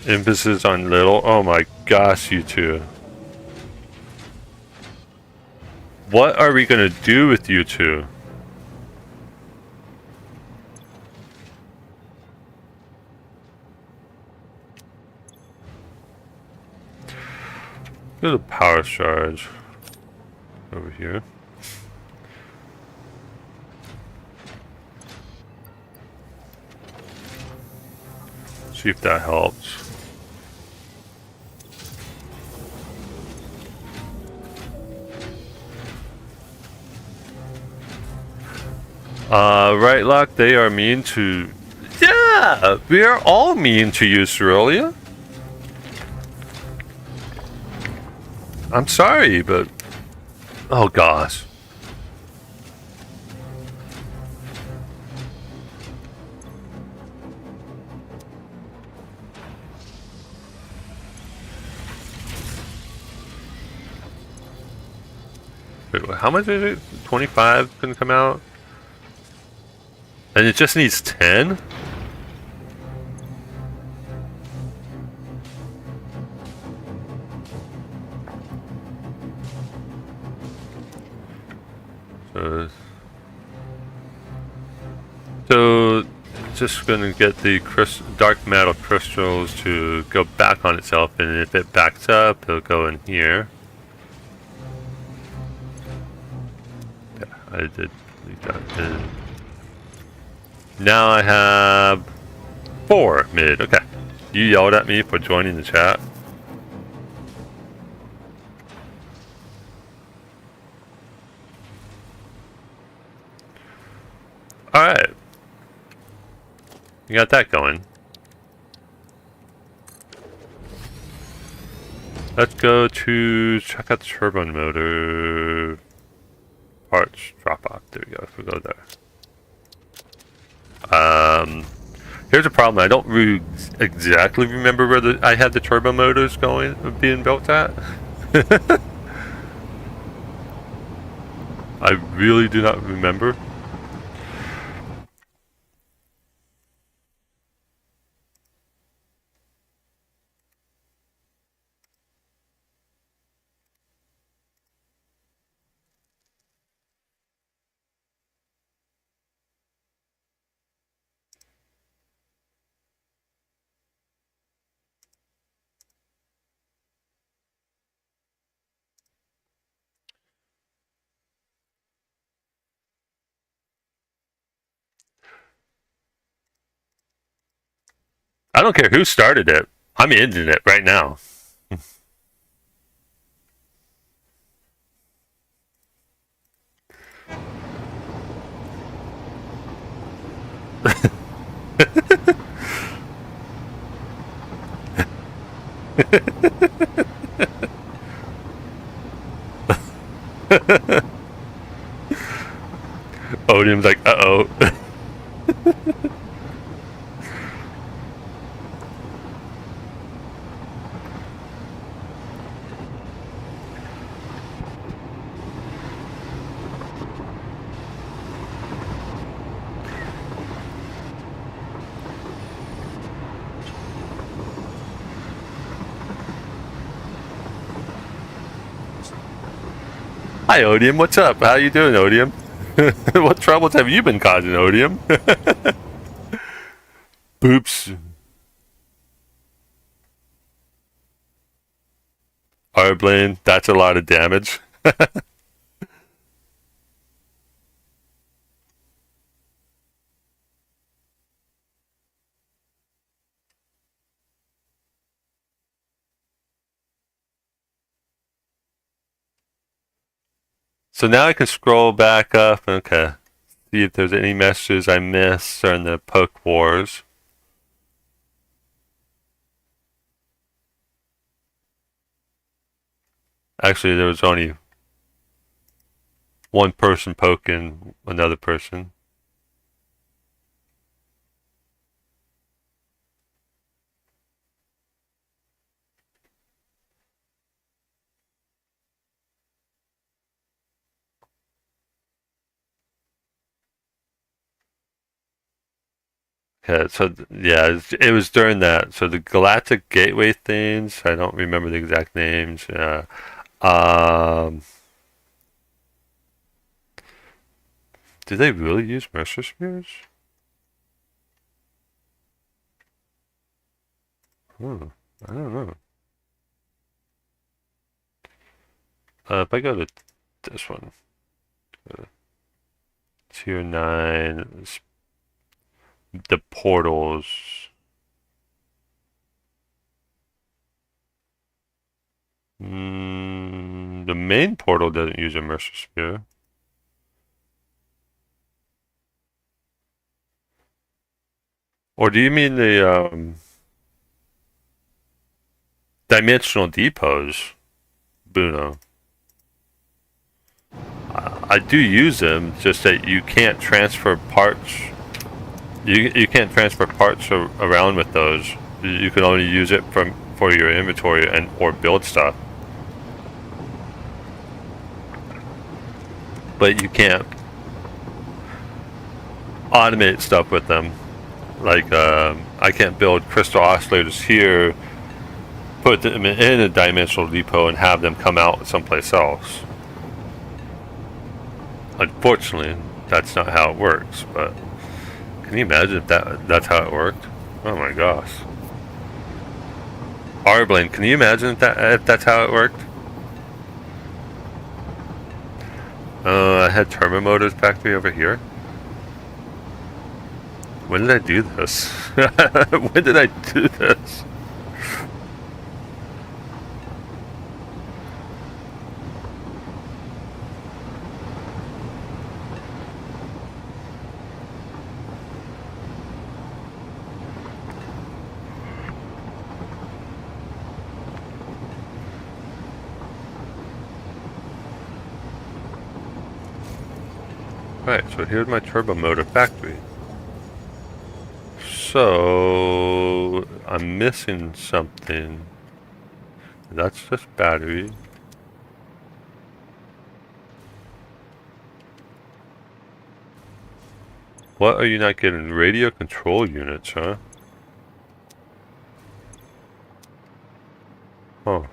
Emphasis on little. Oh my gosh, you two. What are we gonna do with you two? There's a power charge over here. See if that helps. Right, Lock, they are mean to... Yeah! We are all mean to you, Cerealia. I'm sorry, but... Oh, gosh. Wait, how much is it? 25 can come out? And it just needs 10? So just gonna get the dark metal crystals to go back on itself, and if it backs up, it'll go in here. Yeah, I did leave that in. Now I have 4 mid. Okay. You yelled at me for joining the chat. Alright. You got that going. Let's go to check out the turbo motor parts drop off. There we go. If we go there. Here's a problem. I don't exactly remember where I had the turbo motors being built at. I really do not remember. I don't care who started it. I'm ending it right now. Odium's like, uh-oh. Hi, Odium. What's up? How you doing, Odium? What troubles have you been causing, Odium? Oops. Arblane, that's a lot of damage. So now I can scroll back up, okay. See if there's any messages I missed during the Poke Wars. Actually, there was only one person poking another person. Okay, so yeah, it was during that. So the Galactic Gateway things, I don't remember the exact names. Um, did they really use Mercer Spears? Hmm, I don't know. If I go to this one, tier 9, the portals. The main portal doesn't use a Mercer Spear. Or do you mean the dimensional depots, Bruno? I do use them, just that you can't transfer parts. You can't transfer parts around with those. You can only use it for your inventory and or build stuff. But you can't automate stuff with them. Like I can't build crystal oscillators here, put them in a dimensional depot, and have them come out someplace else. Unfortunately, that's not how it works. But can you imagine if that's how it worked? Oh my gosh. Arblaine, can you imagine if that's how it worked? I had turbo motors factory over here. When did I do this? When did I do this? Right, so here's my turbo motor factory. So I'm missing something. That's just battery. What are you not getting? Radio control units, huh? Oh.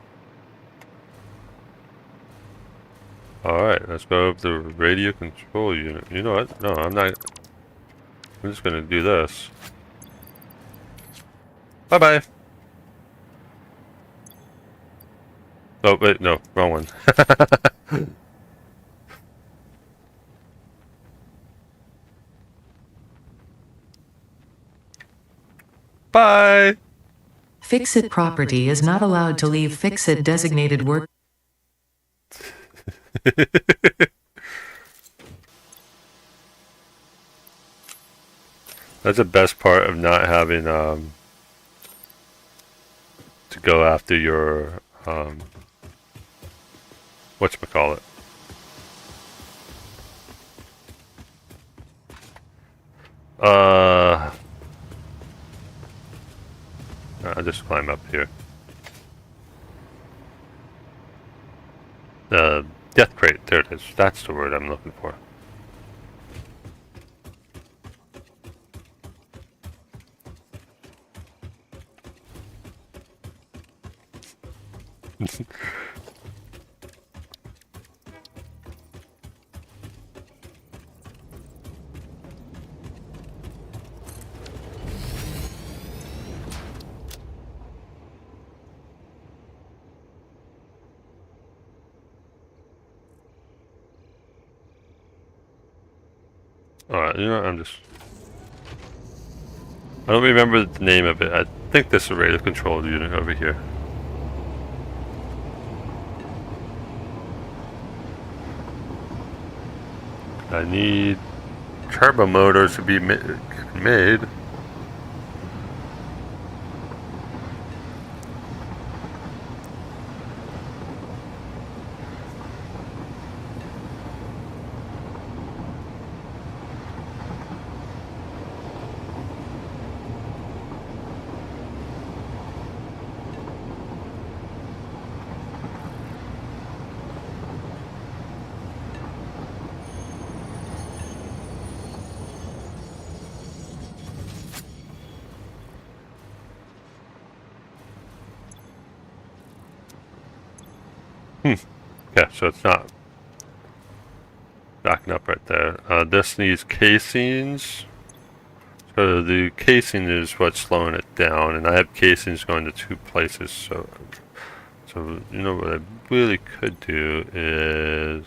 Alright, let's go over the radio control unit. You know what? No, I'm not. I'm just gonna do this. Bye-bye. Oh, wait, no, wrong one. Bye! Fixit property is not allowed to leave Fixit designated work. That's the best part of not having to go after your whatchamacallit. I'll just climb up here. Death crate, there it is. That's the word I'm looking for. Alright, you know, I don't remember the name of it. I think this is a radio control unit over here. I need turbo motors to be made. Okay, so it's not backing up right there. This needs casings. So the casing is what's slowing it down, and I have casings going to 2 places. So you know what I really could do is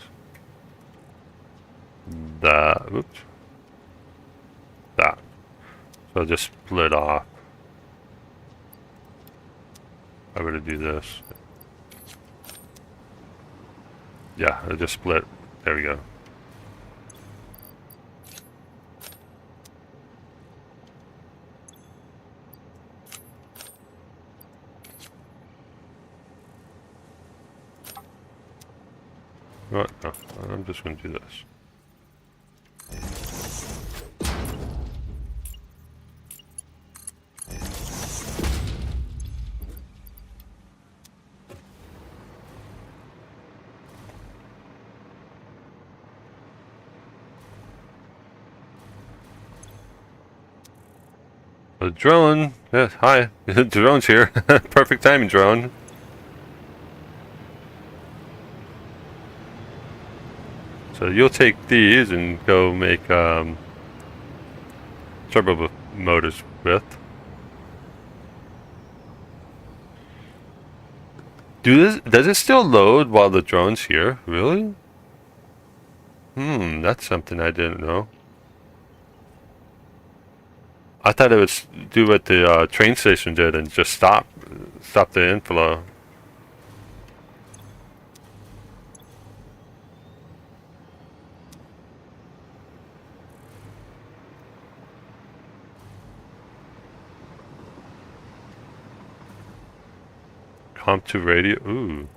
that. Oops. That. So I'll just split off. I were to do this. Yeah, I'll just split. There we go. What? No, I'm just going to do this. The drone. Yes, hi. The drone's here. Perfect timing, drone. So you'll take these and go make turbo motors with. Does it still load while the drone's here? Really? That's something I didn't know. I thought it would do what the train station did and just stop the inflow. Comp to radio. Ooh.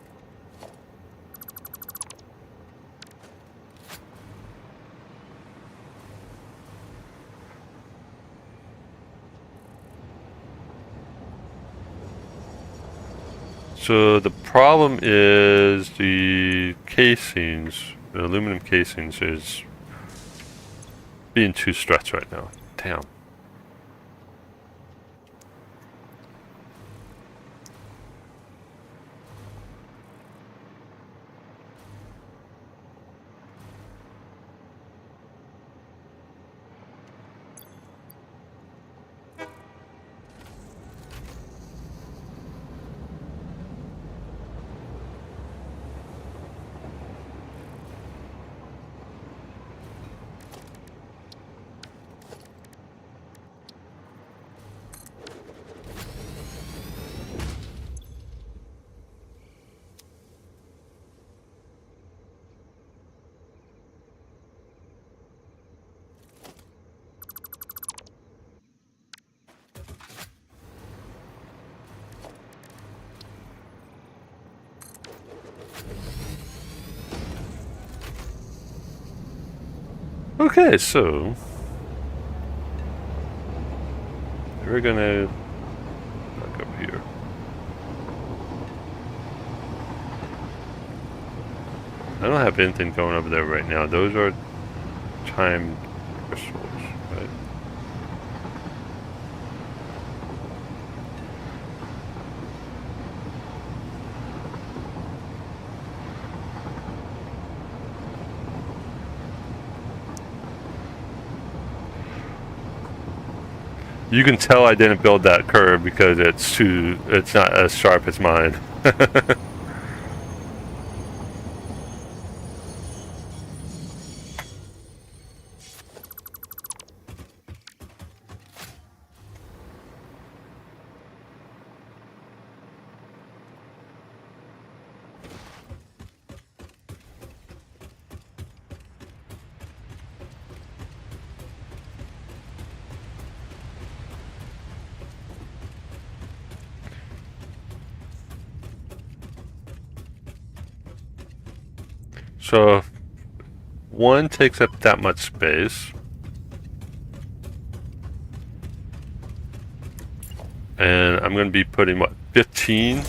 So the problem is the casings, the aluminum casings is being too stretched right now. Damn. Okay, so we're gonna back up here. I don't have anything going over there right now. Those are timed crystals, right? You can tell I didn't build that curve because it's not as sharp as mine. So one takes up that much space. And I'm going to be putting, what, 15?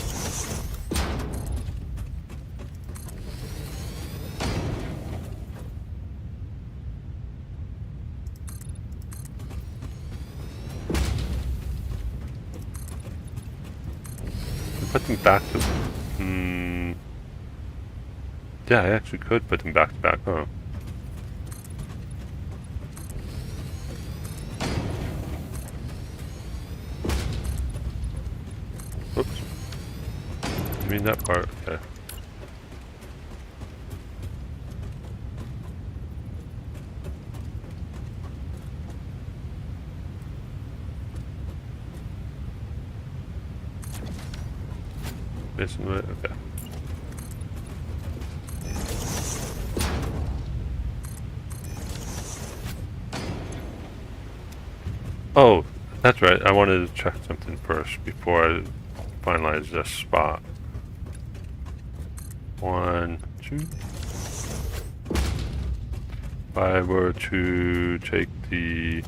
Put them back to... Yeah, I actually could put them back to back, huh? Oops. I mean that part, okay. Missing it, okay. Oh, that's right. I wanted to check something first before I finalize this spot. 1, 2. If I were to take the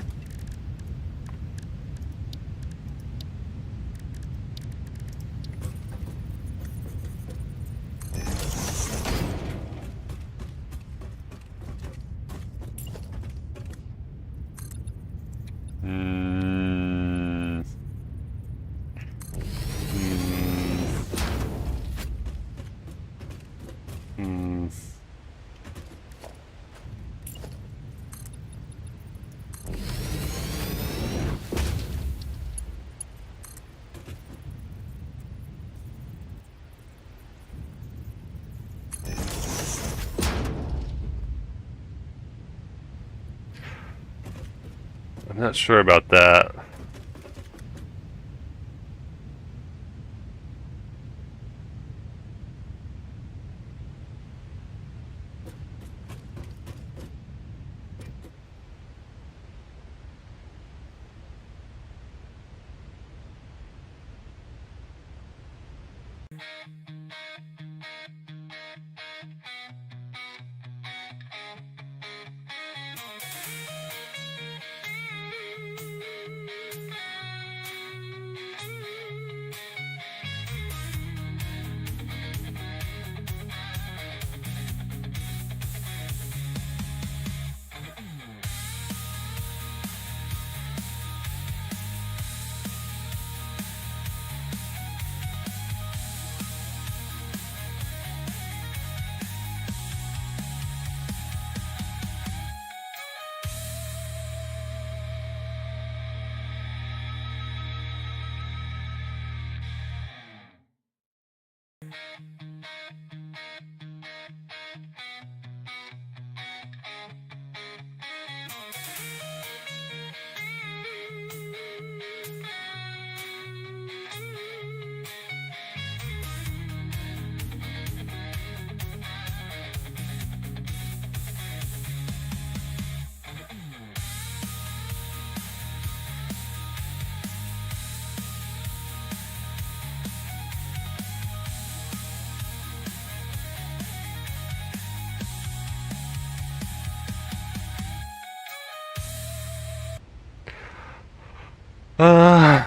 I'm not sure about that.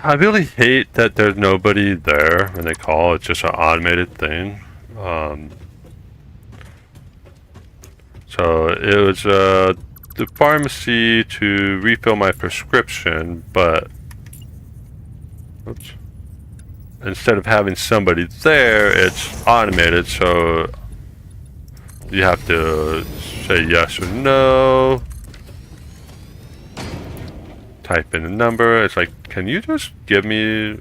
I really hate that there's nobody there when they call. It's just an automated thing. So it was the pharmacy to refill my prescription, but oops. Instead of having somebody there, it's automated, so you have to say yes or no. Type in a number. It's like, can you just give me...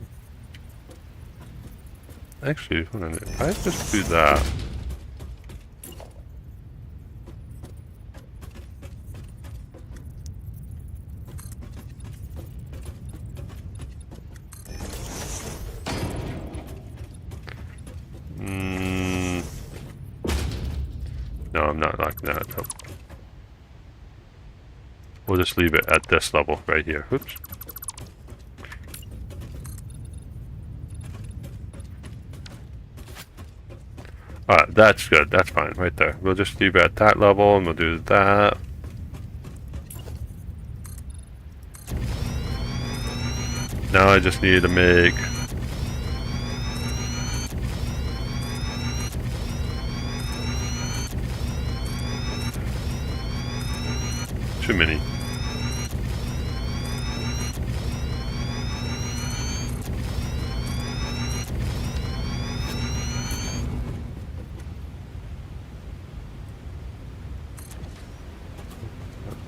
Actually, hold on. If I just do that... No, I'm not locking that up. We'll just leave it at this level right here. Oops. Alright, that's good. That's fine right there. We'll just leave it at that level and we'll do that. Now I just need to make... too many.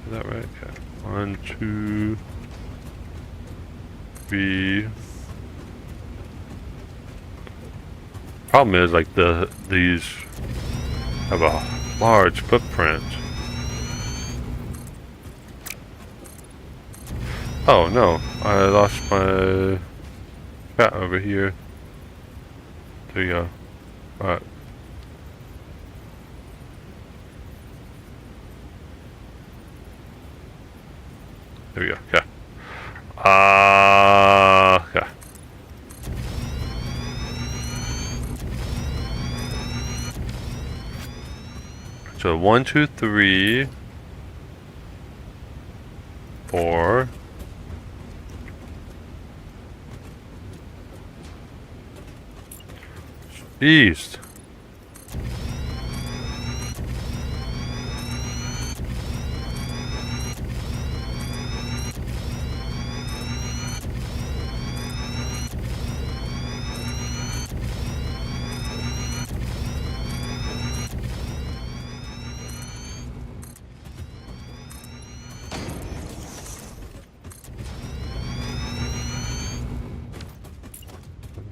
Is that right? Okay. 1, 2, 3. Problem is, like, these have a large footprint. Oh no, I lost my cat over here. There you go. Alright. There we go. Okay. Okay. So 1, 2, 3, 4. Jeez.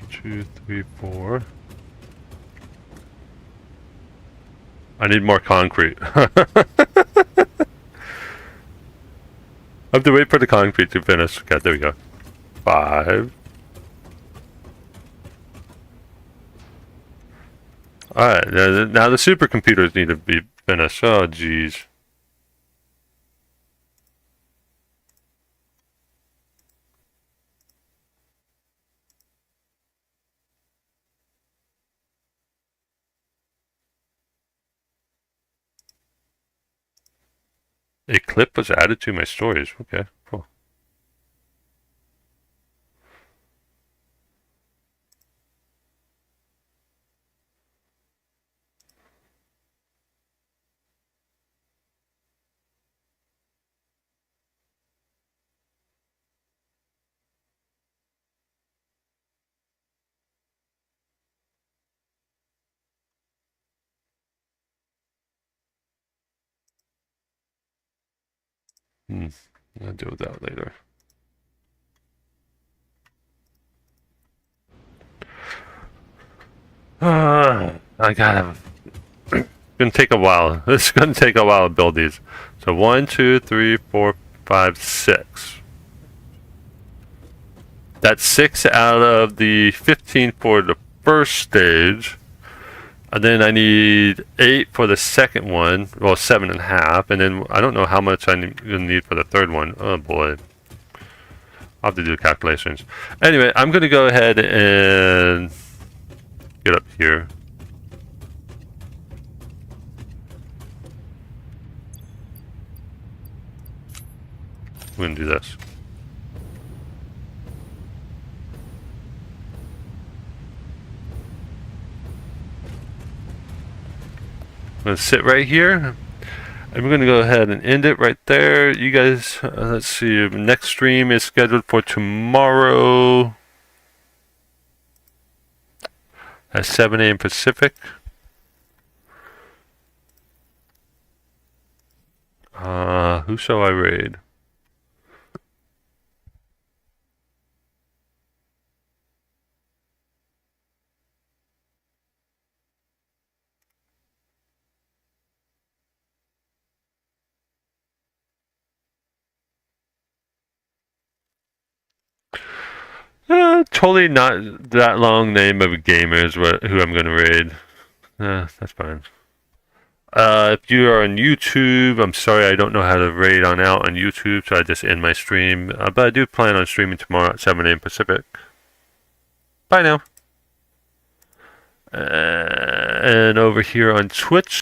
Two, three, 4. I need more concrete. I have to wait for the concrete to finish. Okay, there we go. 5. Alright, now the supercomputers need to be finished. Oh, jeez. A clip was added to my stories. Okay, cool. I'll deal with that later. I gotta. It's gonna take a while. It's gonna take a while to build these. So 1, 2, 3, 4, 5, 6. That's 6 out of the 15 for the first stage. And then I need 8 for the second one. Well, 7.5. And then I don't know how much I'm gonna need for the third one. Oh boy. I'll have to do calculations. Anyway, I'm gonna go ahead and get up here. We're gonna do this. I'm gonna sit right here, and we're gonna go ahead and end it right there. You guys, let's see. Next stream is scheduled for tomorrow at 7 a.m. Pacific. Who shall I raid? Totally not that long name of a gamer is who I'm gonna raid. That's fine. If you are on YouTube, I'm sorry I don't know how to raid on out on YouTube, so I just end my stream. But I do plan on streaming tomorrow at 7 a.m. Pacific. Bye now. And over here on Twitch,